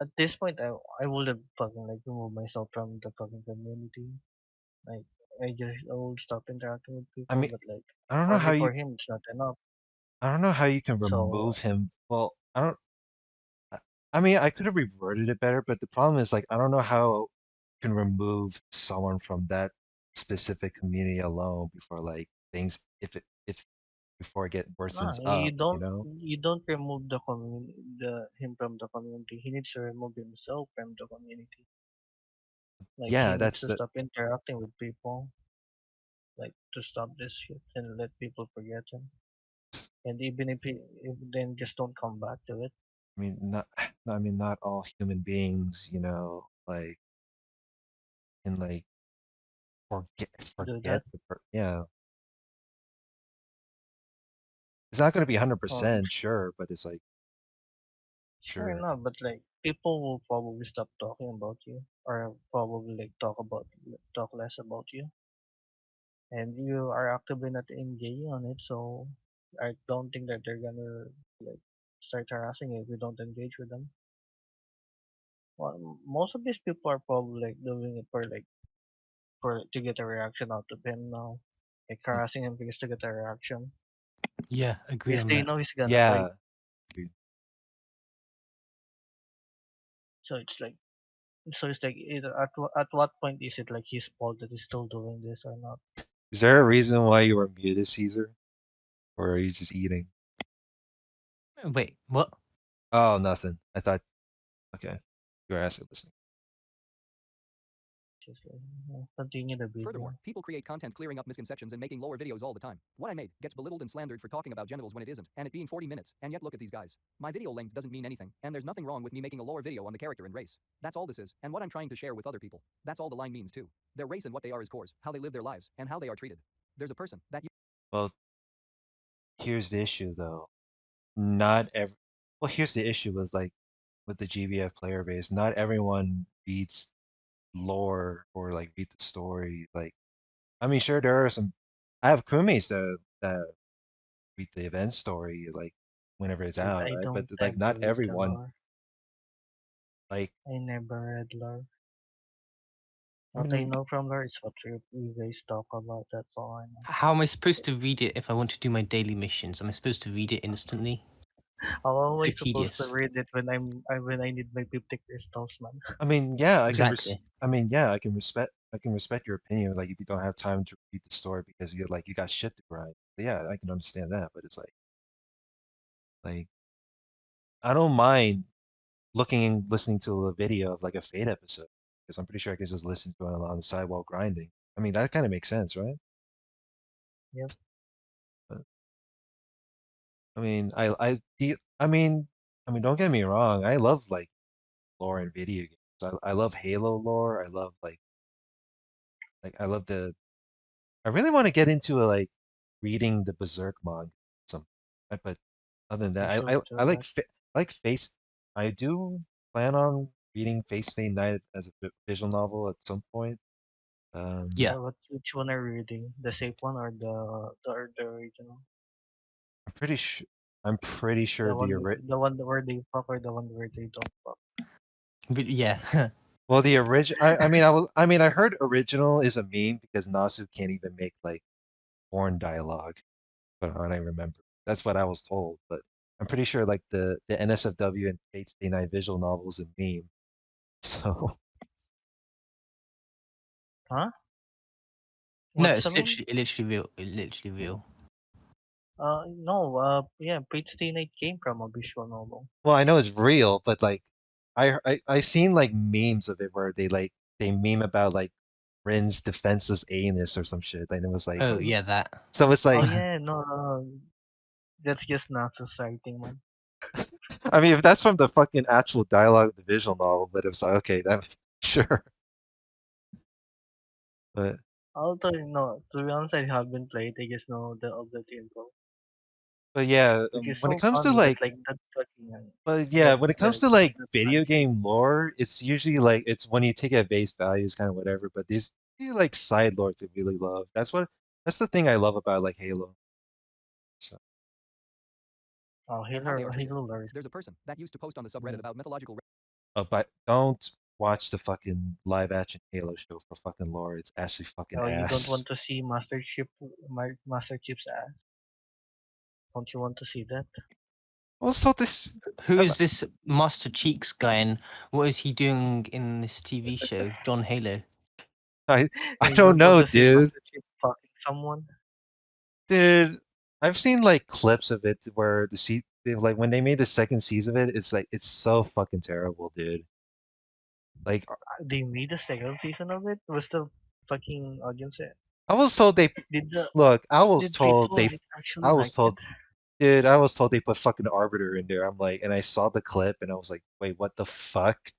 at this point I would have fucking like removed myself from the fucking community. Like I would stop interacting with I people, mean, but like I don't know how only you for him it's not enough. I don't know how you can So remove him. Well, I don't I I mean, I could have reverted it better, but the problem is like I don't know how you can remove someone from that specific community alone before like things if before it get worsens you up, you know? don't remove the community the him from the community. He needs to remove himself from the community. Like he Yeah, needs that's to the stop interacting with people, like to stop this shit and let people forget him. And even if then just don't come back to it. I mean not I mean not all human beings, like can like Do forget that. yeah. It's not gonna be Um, 100% sure, but it's like sure sure. enough, but like people will probably stop talking about you, or probably like talk less about you, and you are actively not engaging on it. So I don't think that they're gonna like start harassing you if you don't engage with them. Well, most of these people are probably like doing it for to get a reaction out of him now, like harassing him because to get a reaction. Yeah, agree Because on they that. know he's gonna fight. Yeah. So it's like at what point is it like his fault that he's still doing this or not? Is there a reason why you were muted, Caesar? Or are you just eating? Wait, what? Oh, nothing. I thought okay. You were actually listening. Just like, continue the video. Furthermore, people create content clearing up misconceptions and making lower videos all the time. What I made gets belittled and slandered for talking about genitals when it isn't, and it being 40 minutes, and yet look at these guys. My video length doesn't mean anything, and there's nothing wrong with me making a lower video on the character and race. That's all this is, and what I'm trying to share with other people. That's all the line means too. Their race and what they are is cores, how they live their lives, and how they are treated. There's a person that you Well, here's the issue though. Not every well, here's the issue with the GBF player base. Not everyone reads lore or like read the story. Like I mean sure there are some I have crewmates that read the event story like whenever it's But out, I right? But don't like tend to not read the everyone lore. like I never read lore. I What I mean know from lore is what you guys talk about. That's all I know. How am I supposed to read it if I want to do my daily missions? Am I supposed to read it instantly? How am So I supposed to tedious. read it when when I need my 50 crystals, man? I mean yeah, Exactly. I mean yeah, I can respect your opinion like if you don't have time to read the story because you're like you got shit to grind. Yeah, I can understand that, but it's like I don't mind looking and listening to a video of like a Fate episode because I'm pretty sure I can just listen to it on the side while grinding. I mean, that kind of makes sense, right? Yep. But, I mean, I mean, don't get me wrong. I love like lore in video games. I love Halo lore. I love I love the. I really want to get into like reading the Berserk manga. Some, but other than You that, should I do that. like Face. I do plan on reading Face Stay Night as a visual novel at some point. Yeah. Which one are you reading? The safe one or the original? I'm pretty sure. I'm pretty sure The one where they fuck or the one where they don't fuck? But yeah. well the original. I mean I heard original is a meme because Nasu can't even make like porn dialogue. But I remember that's what I was told. But I'm pretty sure like the NSFW and Fate Stay Night visual novel is a meme. So Huh? No, What's the meme? literally real. Literally real. No. Yeah. Page Stay Night came from a visual novel. well I know it's real, but like I seen like memes of it where they meme about like Rin's defenseless anus or some shit. And it was like Oh yeah, that. so it's Oh like yeah. No. That's just not society, man. I mean, if that's from the fucking actual dialogue of the visual novel, but it's like, okay, that sure. But Although no, to be honest, I haven't played. I just know the of the info, yeah, which is when it so comes to funny that like, like that fucking but yeah, when it comes to like that video nice. game lore, it's usually like it's when you take it at face value, it's kind of whatever. But these you like side lore to really love. That's the thing I love about like Halo. So, Oh, and how they are treated. Halo lore. There's a person that used to post on the subreddit Mm. about mythological but don't watch the fucking live action Halo show for fucking lore. It's actually fucking Oh, you don't ass. want to see Master Chief's ass? Don't you want to see that? Also, this Who I'm, is this Master Cheeks guy, and what is he doing in this TV show, John Halo? I You don't don't want know, to see dude. Master Chief fucking someone? Dude, I've seen like clips of it where like when they made the second season of it, it's like it's so fucking terrible, dude. Like They made a second season of it. Was the fucking audience it? I was told they Did the look, I was did told people they like actually I was like it? told dude, I was told they put fucking Arbiter in there. I'm like and I saw the clip and I was like, "Wait, what the fuck?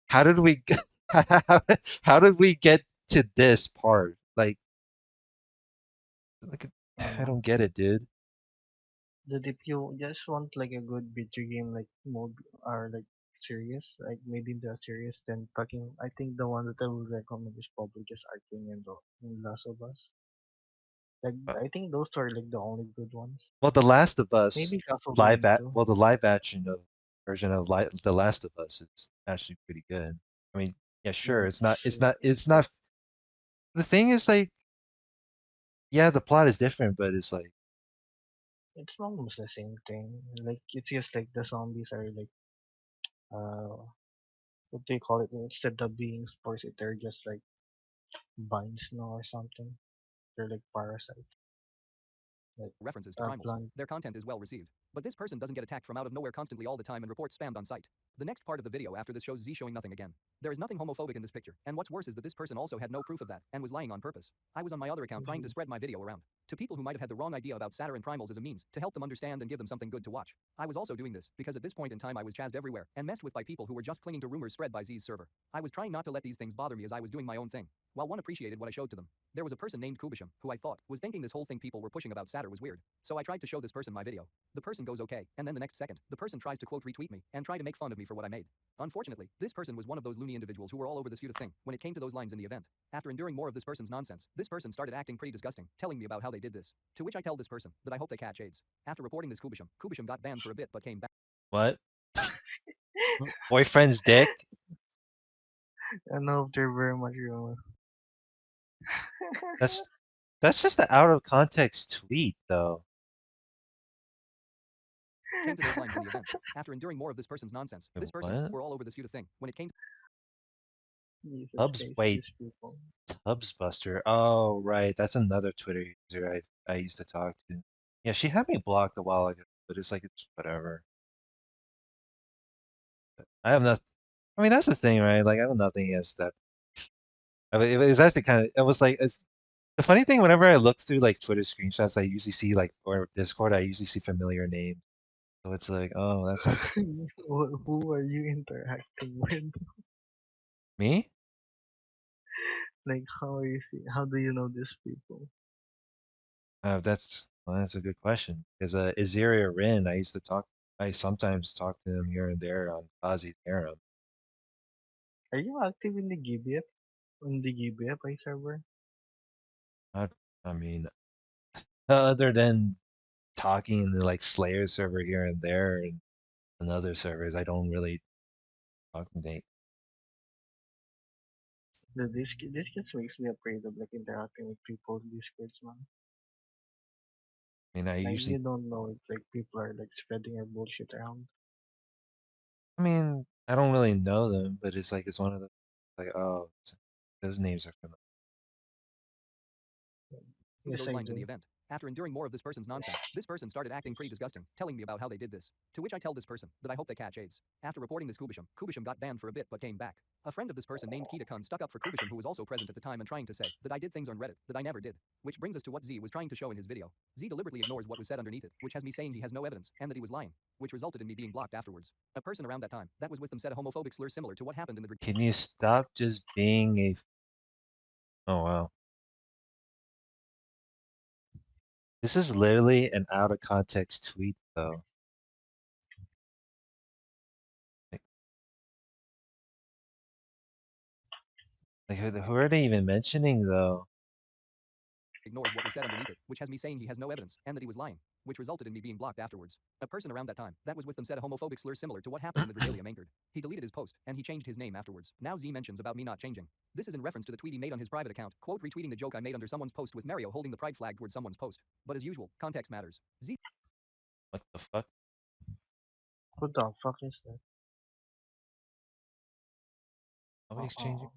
How did we get how did we get to this part?" Like I don't I know. don't get it, dude. that if you just want like a good video game like mode or like series, like made into a series, then talking, I think the one that I would recommend is probably just Arcane and Last of Us. Like Uh, I think those two are like the only good ones. well, The Last of Us Maybe Castlevania too. the live action of version of The Last of Us is actually pretty good. I mean, yeah, Yeah, sure, it's it's not. The thing is, like, yeah, the plot is different, but it's like, it's almost the same thing. Like it's just like the zombies are like uh what do you call it? Instead of being spores, they're just like vines now or something. They're like parasites. Like references to primals. plant. Their content is well received. But this person doesn't get attacked from out of nowhere constantly all the time and reports spammed on site. The next part of the video after this shows Z showing nothing again. There is nothing homophobic in this picture, and what's worse is that this person also had no proof of that, and was lying on purpose. I was on my other account trying to spread my video around to people who might have had the wrong idea about Satyr and primals as a means to help them understand and give them something good to watch. I was also doing this because at this point in time I was chazzed everywhere and messed with by people who were just clinging to rumors spread by Z's server. I was trying not to let these things bother me as I was doing my own thing. While one appreciated what I showed to them, there was a person named Kubisham who I thought was thinking this whole thing people were pushing about Satyr was weird. So I tried to show this person my video. The person goes okay, and then the next second, the person tries to quote retweet me and try to make fun of me for what I made. Unfortunately, this person was one of those loony individuals who were all over this feud of thing when it came to those lines in the event. After enduring more of this person's nonsense, this person started acting pretty disgusting, telling me about how they did this. To which I tell this person that I hope they catch AIDS. After reporting this Kubisham got banned for a bit but came back. what? Boyfriend's dick? I know they're very much real. That's that's just an out of context tweet, though. Came to those lines in the event. After enduring more of this person's nonsense, this person's What? were all over this feud of thing when it came to Jesus Hubs Christ, wait, these people. Hubsbuster. Oh, right. That's another Twitter user I used to talk to. Yeah, she had me blocked a while ago, but it's like it's whatever. I have nothing. I mean, that's the thing, right? Like, I have nothing against that. I mean, it was actually kind of. It was like it's the funny thing. Whenever I look through like Twitter screenshots, I usually see like or Discord, I usually see familiar names. So it's like, oh, that's Who are you interacting with? me. Like, how are you see? How do you know these people? That's a good question because Aziria Rin, I used to talk. I sometimes talk to him here and there on Kazi's harem. Are you active in the GBF? On the GBF server? I, I mean, other than talking in the like Slayer server here and there and other servers, I don't really talk to Nate. This just makes me afraid of like interacting with people in Discords, man. I mean, Like you don't know if like people are like spreading your bullshit around. I don't really know them, but it's like it's one of the like, oh, those names are familiar. to Yes, those I lines in the do. event. After enduring more of this person's nonsense, this person started acting pretty disgusting, telling me about how they did this. To which I tell this person that I hope they catch AIDS. After reporting this Kubisham got banned for a bit but came back. A friend of this person named Kita Kun stuck up for Kubisham who was also present at the time and trying to say that I did things on Reddit that I never did. Which brings us to what Z was trying to show in his video. Z deliberately ignores what was said underneath it, which has me saying he has no evidence and that he was lying, which resulted in me being blocked afterwards. A person around that time that was with them said a homophobic slur similar to what happened in the Can you stop just being a? Oh wow, this is literally an out of context tweet though. Like, who are they even mentioning though? ignores what was said underneath it, which has me saying he has no evidence and that he was lying, which resulted in me being blocked afterwards. A person around that time that was with them said a homophobic slur similar to what happened in the Dragalia anchored. He deleted his post and he changed his name afterwards. Now Z mentions about me not changing. This is in reference to the tweet he made on his private account, quote retweeting the joke I made under someone's post with Mario holding the pride flag towards someone's post. But as usual, context matters. Z What the fuck? Who the fuck is that? Nobody's changing.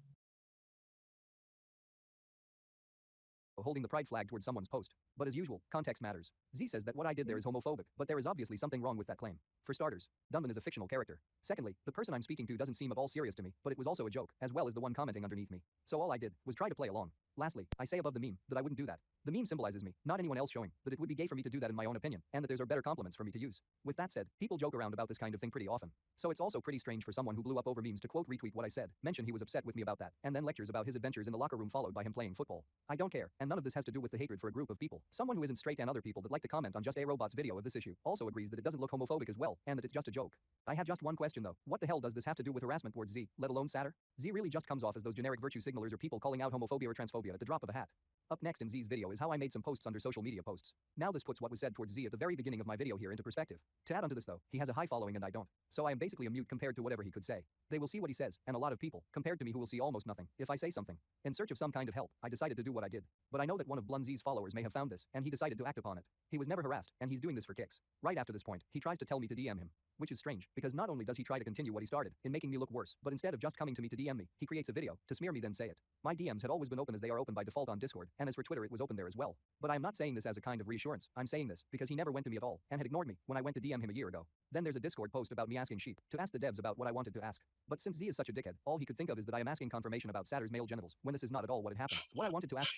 holding the pride flag towards someone's post. But as usual, context matters. Z says that what I did there is homophobic, but there is obviously something wrong with that claim. For starters, Dunban is a fictional character. Secondly, the person I'm speaking to doesn't seem at all serious to me, but it was also a joke, as well as the one commenting underneath me. So all I did was try to play along. Lastly, I say above the meme that I wouldn't do that. The meme symbolizes me, not anyone else, showing that it would be gay for me to do that in my own opinion, and that there's better compliments for me to use. With that said, people joke around about this kind of thing pretty often. So it's also pretty strange for someone who blew up over memes to quote retweet what I said, mention he was upset with me about that, and then lectures about his adventures in the locker room followed by him playing football. I don't care, and none of this has to do with the hatred for a group of people. Someone who isn't straight and other people that like to comment on just a robot's video of this issue also agrees that it doesn't look homophobic as well, and that it's just a joke. I have just one question though. What the hell does this have to do with harassment towards Z, let alone Satter? Z really just comes off as those generic virtue signalers or people calling out homophobia or transphobia at the drop of a hat. Up next in Z's video is how I made some posts under social media posts. Now this puts what was said towards Z at the very beginning of my video here into perspective. To add onto this though, he has a high following and I don't. So I am basically a mute compared to whatever he could say. They will see what he says, and a lot of people, compared to me, who will see almost nothing if I say something. In search of some kind of help, I decided to do what I did. But I know that one of BlunZ's followers may have found this, and he decided to act upon it. He was never harassed, and he's doing this for kicks. Right after this point, he tries to tell me to DM him. Which is strange, because not only does he try to continue what he started, in making me look worse, but instead of just coming to me to DM me, he creates a video, to smear me then say it. My DMs had always been open as they are open by default on Discord, and as for Twitter it was open there as well. But I am not saying this as a kind of reassurance, I'm saying this because he never went to me at all, and had ignored me when I went to DM him a year ago. Then there's a Discord post about me asking Sheep to ask the devs about what I wanted to ask. But since Z is such a dickhead, all he could think of is that I am asking confirmation about Satter's male genitals, when this is not at all what had happened. What I wanted to ask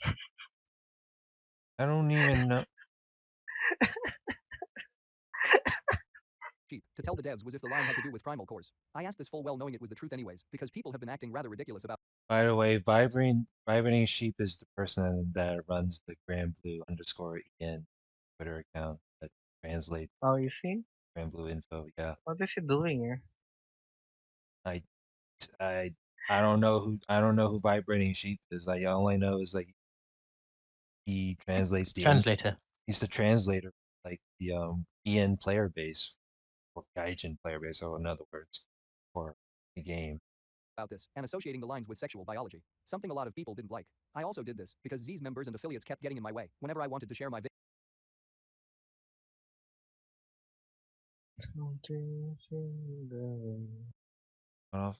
I don't even know. Sheep to tell the devs was if the line had to do with primal cores. I asked this full well knowing it was the truth anyways, because people have been acting rather ridiculous about By the way, Vibrating Sheep is the person that runs the @GrandBlue_EN Twitter account that translates Oh, you see? Grand Blue info. Yeah, What is he doing here? I I I don't know who Vibrating Sheep is. Like all I know is like he translates the info. Translator. He's the translator, like the EN player base or Gaijin player base. So in other words, for the game. this, and associating the lines with sexual biology. Something a lot of people didn't like. I also did this because Z's members and affiliates kept getting in my way whenever I wanted to share my Something's in the wind. Off.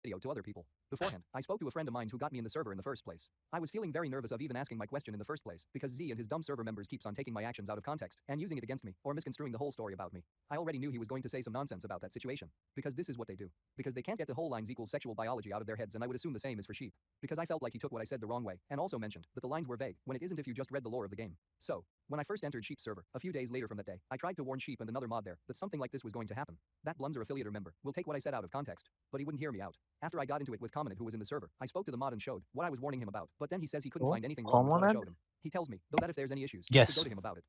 video to other people. Beforehand, I spoke to a friend of mine who got me in the server in the first place. I was feeling very nervous of even asking my question in the first place, because Z and his dumb server members keeps on taking my actions out of context, and using it against me, or misconstruing the whole story about me. I already knew he was going to say some nonsense about that situation. Because this is what they do. Because they can't get the whole lines equals sexual biology out of their heads, and I would assume the same is for Sheep. Because I felt like he took what I said the wrong way, and also mentioned that the lines were vague, when it isn't if you just read the lore of the game. So, when I first entered Sheep's server, a few days later from that day, I tried to warn Sheep and another mod there, that something like this was going to happen. That BlunZ affiliator member will take what I said out of context, but he wouldn't hear me out. After I got into it with Commented, who was in the server, I spoke to the mod and showed what I was warning him about, but then he says he couldn't Oh, find anything wrong with what I Commonad? showed him. He tells me, though, that if there's any issues, I Yes. could go to him about it.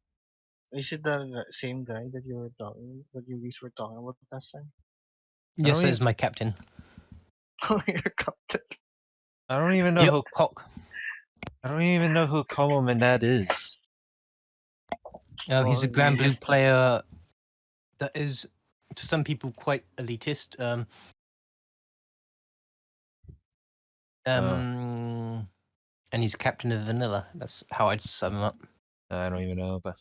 Is it the same guy that you guys were talking about last time? Yes, don't that e- is my captain. Oh, your captain. I don't even know Yep, who cock. I don't even know who Como Manad is. He's a Oh, Grand Blue yes. player that is, to some people, quite elitist. And he's captain of Vanilla. That's how I'd sum him up. I don't even know, but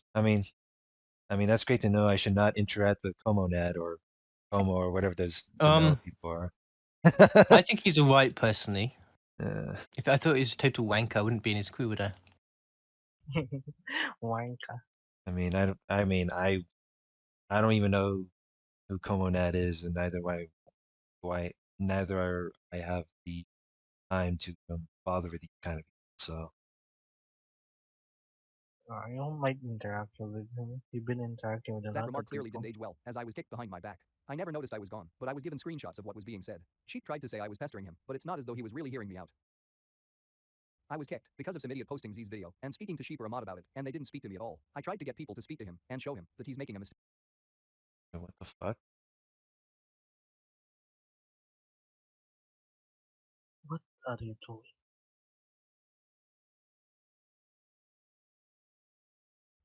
I mean that's great to know. I should not interact with Comonad or Como or whatever those vanilla people are. I think he's alright personally. Uh, If I thought he was a total wanker, I wouldn't be in his crew, would I? Wanka. I don't even know who Comonad is, and neither I have the time to bother with these kind of people. So You might interact with him. You've been interacting with a That lot remark of clearly people. didn't age well, as I was kicked behind my back. I never noticed I was gone, but I was given screenshots of what was being said. Sheep tried to say I was pestering him, but it's not as though he was really hearing me out. I was kicked because of some idiot posting Z's video and speaking to Sheep or a mod about it, and they didn't speak to me at all. I tried to get people to speak to him and show him that he's making a mistake. what the fuck? What are you doing?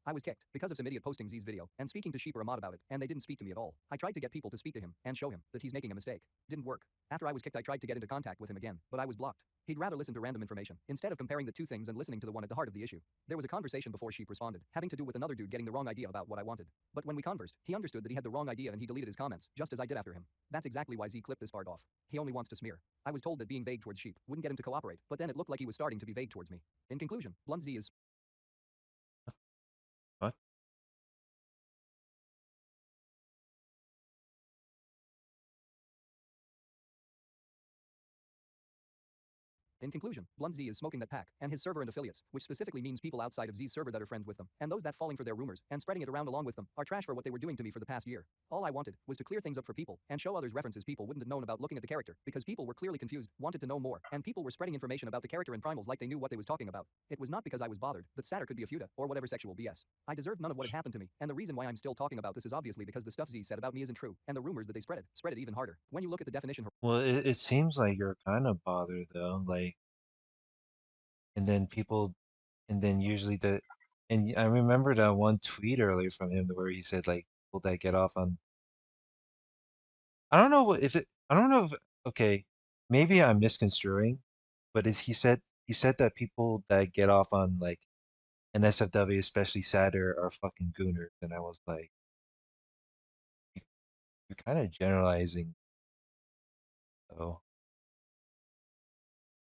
I was kicked because of some idiot posting Z's video and speaking to Sheep or a mod about it, and they didn't speak to me at all. I tried to get people to speak to him and show him that he's making a mistake. Didn't work. After I was kicked, I tried to get into contact with him again, but I was blocked. He'd rather listen to random information instead of comparing the two things and listening to the one at the heart of the issue. There was a conversation before Sheep responded, having to do with another dude getting the wrong idea about what I wanted. But when we conversed, he understood that he had the wrong idea and he deleted his comments, just as I did after him. That's exactly why Z clipped this part off. He only wants to smear. I was told that being vague towards Sheep wouldn't get him to cooperate, but then it looked like he was starting to be vague towards me. In conclusion, BlunZ is What? In conclusion, BlunZ is smoking that pack, and his server and affiliates, which specifically means people outside of Z's server that are friends with them, and those that falling for their rumors, and spreading it around along with them, are trash for what they were doing to me for the past year. All I wanted was to clear things up for people, and show others references people wouldn't have known about looking at the character, because people were clearly confused, wanted to know more, and people were spreading information about the character and primals like they knew what they was talking about. It was not because I was bothered, that Satyr could be a feuda, or whatever sexual BS. I deserved none of what had happened to me, and the reason why I'm still talking about this is obviously because the stuff Z said about me isn't true, and the rumors that they spread it even harder. When you look at the definition. Well, it seems like you're kind of bothered though, like, and then people, and then usually and I remember that one tweet earlier from him where he said like people that get off on, I don't know if it, I don't know if, okay, maybe I'm misconstruing, but he said that people that get off on like an SFW, especially Satyr, are fucking gooners, and I was like, you're kind of generalizing, though.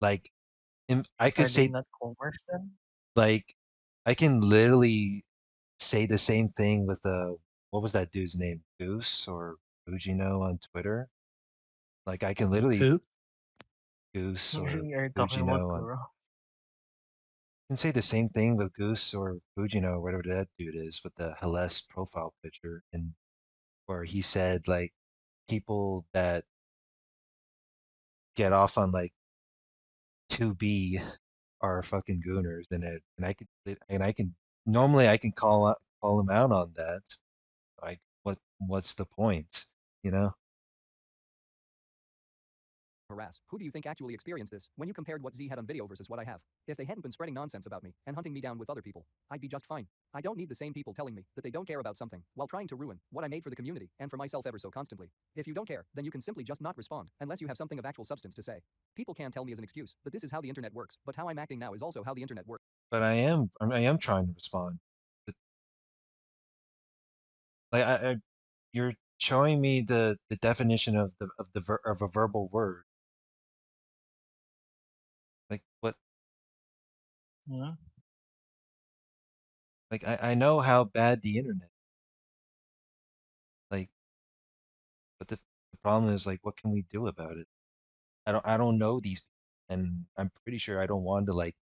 Like, I could Are they say not commerce then? like, I can literally say the same thing with what was that dude's name, Goose or Fujino on Twitter. Like, I can literally Who? Goose or Are you talking about Fujino on. Kuro? Can say the same thing with Goose or Fujino or whatever that dude is with the Hellas profile picture, and where he said like people that get off on like 2B are fucking gooners, and I can normally I can call him out on that. Like what's the point, you know? Harass. Who do you think actually experienced this when you compared what Z had on video versus what I have? If they hadn't been spreading nonsense about me and hunting me down with other people, I'd be just fine. I don't need the same people telling me that they don't care about something while trying to ruin what I made for the community and for myself ever so constantly. If you don't care, then you can simply just not respond unless you have something of actual substance to say. People can tell me as an excuse that this is how the internet works, but how I'm acting now is also how the internet works. But I am trying to respond. But, like you're showing me the definition of of a verbal word. Like what? Hmm? Like I know how bad the internet. Like, but the problem is like, what can we do about it? I don't know these, and I'm pretty sure I don't want to like.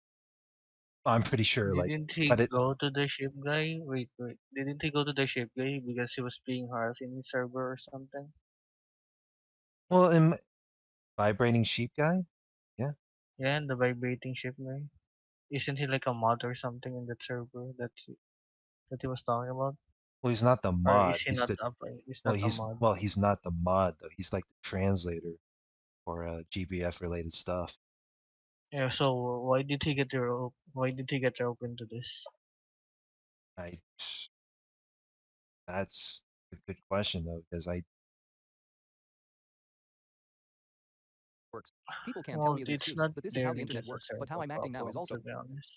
I'm pretty sure like Didn't he cut it. go to the ship guy? Wait. Didn't he go to the ship guy because he was being harassed in his server or something? Well, in vibrating sheep guy, yeah. Yeah, and the vibrating ship guy. Isn't he like a mod or something in that server that he was talking about? Well, he's not the Or is mod. he not up? He's Well, not a mod. he's not the mod though. He's like the translator for GBF related stuff. Yeah. So why did he get why did he get roped into this? I That's a good question though, because I Works. People can tell Well, me as an it's excuse not that this is how the really internet just a works, but how server I'm acting now is problem, also. to be honest.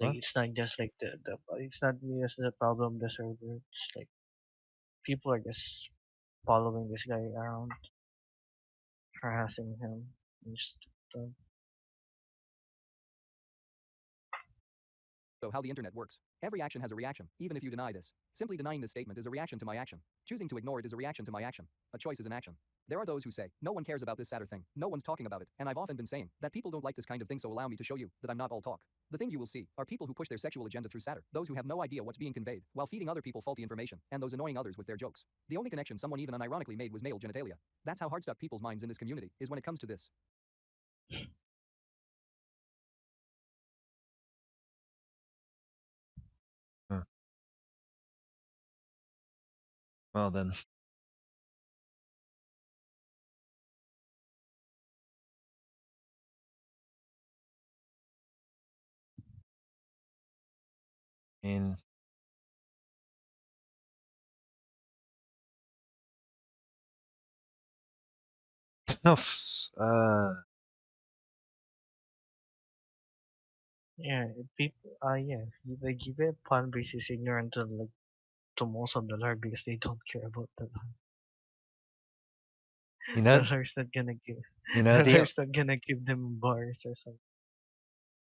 Like what? it's not just like the it's not just the problem of the server. It's like people are just following this guy around, harassing him, and just uh, So how the internet works. Every action has a reaction, even if you deny this. Simply denying this statement is a reaction to my action. Choosing to ignore it is a reaction to my action. A choice is an action. There are those who say, no one cares about this Satyr thing, no one's talking about it, and I've often been saying that people don't like this kind of thing, so allow me to show you that I'm not all talk. The thing you will see are people who push their sexual agenda through Satyr, those who have no idea what's being conveyed, while feeding other people faulty information, and those annoying others with their jokes. The only connection someone even unironically made was male genitalia. That's how hard stuck people's minds in this community is when it comes to this. Huh. Well then, in no, yeah, people yeah, the GBF fan base is ignorant to like to most of the lore because they don't care about the lore. you The know, lore's not gonna give you know the the lore's not gonna give them bars or something.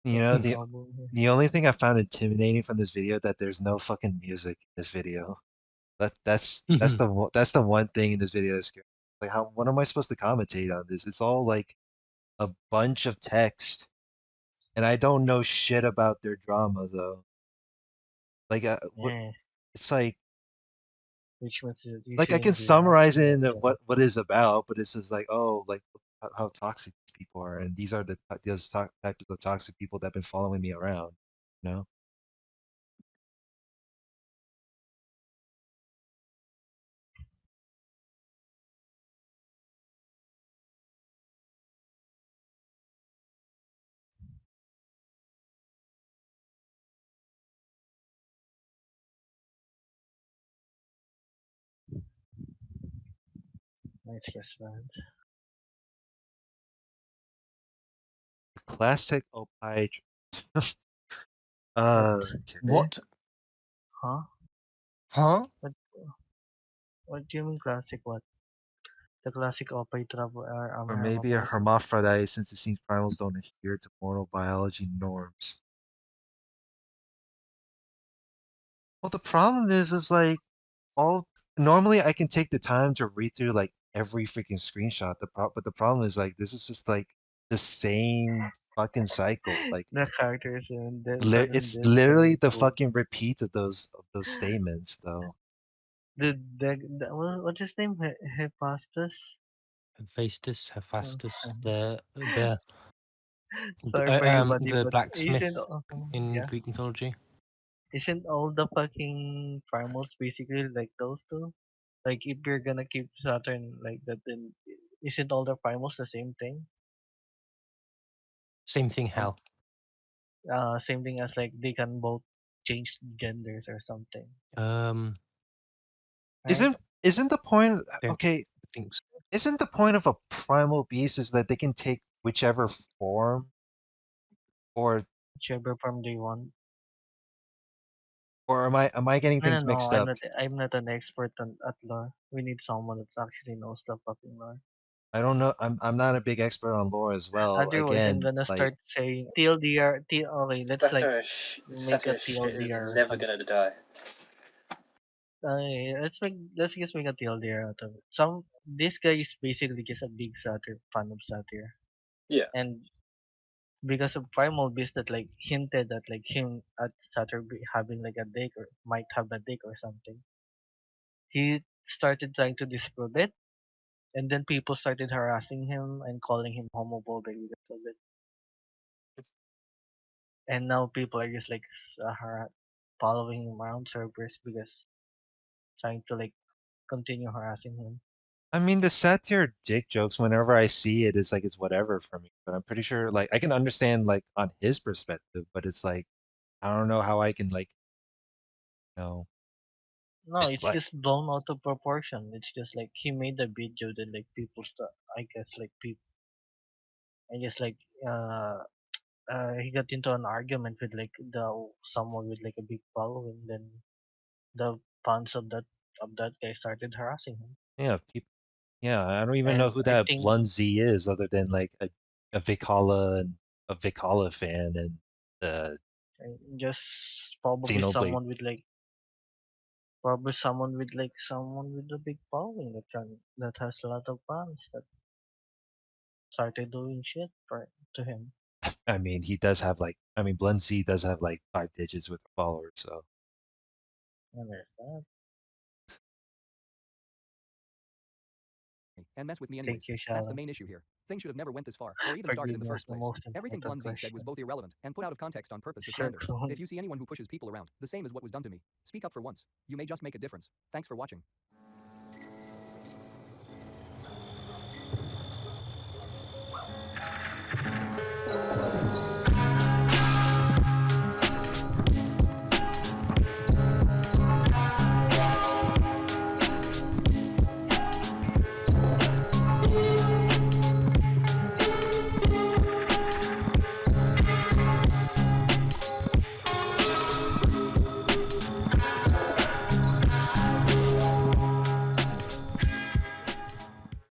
you That's know the problem here. the only thing I found intimidating from this video that there's no fucking music in this video. That's the one thing in this video that's scary. Like, how what am I supposed to commentate on this? It's all like a bunch of text, and I don't know shit about their drama though. Like, what? Yeah, It's like which means that you I can shouldn't react summarize to it that. into what it's about, but it's just like, oh, like how toxic these people are, and these are the types of toxic people that have been following me around. You know, Nice guess, man. classic opie. What? Okay. What? Huh? Huh? What? What do you mean classic? What? The classic opay travel Or maybe a hermaphrodite. hermaphrodite, since it seems primals don't adhere to mortal biology norms. Well, the problem is like all normally I can take the time to read through like every freaking screenshot. But the problem is like this is just like the same fucking cycle. Like The characters and then suddenly it's there's literally some the cool. fucking repeat of those statements though. The what's his name? Hephaestus. Hephaestus, Uh, Sorry for you, buddy, the but isn't blacksmith in yeah? Greek mythology. Isn't all the fucking primals basically like those two? Like if you're gonna keep Saturn like that, then isn't all the primals the same thing? Same thing. Like How? same thing as like they can both change genders or something, Um, right? Isn't the point don't okay? think so. Isn't the point of a primal beast is that they can take whichever form or Whichever form they want. am I getting I things don't know. mixed up? I'm not an expert at lore. We need someone that actually knows the fucking lore. I don't know. I'm not a big expert on lore as well. Otherwise, I'm Again, gonna like start saying TLDR. Okay, let's like make a Saturn's shit is TLDR or never something. gonna die. Let's just make a TLDR out of it. This guy is basically just a big satyr fan of satyr, Yeah. and because of Primal Beast that like hinted that like him at satyr having like a dick or might have a dick or something, he started trying to disprove it, and then people started harassing him and calling him homophobic because of it, and now people are just like following him around servers because trying to like continue harassing him. I mean the satire dick jokes whenever I see it, it's like it's whatever for me. But I'm pretty sure like I can understand like on his perspective, but it's like I don't know how I can like you know No, just it's like just blown out of proportion. It's just like he made a video that like people start. I guess like people. I guess like he got into an argument with like the someone with like a big following. Then the fans of that guy started harassing him. yeah, people yeah, I don't even know And who I that think BlunZ is other than like a Vicala and a Vicala fan and just probably Xenoblade. someone with a big following that has a lot of fans that started doing shit for to him. I mean, he does have like I mean BlunZ does have like 5 digits with followers, so And there's that. And mess with me Thank anyways. you, That's the Shala, main issue here. Things should have never went this far, or even for started in the giving us first the place. most Everything important BlunZ said was question. both irrelevant and put out of context on purpose to Sure, slander. clone. If you see anyone who pushes people around, the same as what was done to me, speak up for once. You may just make a difference. Thanks for watching.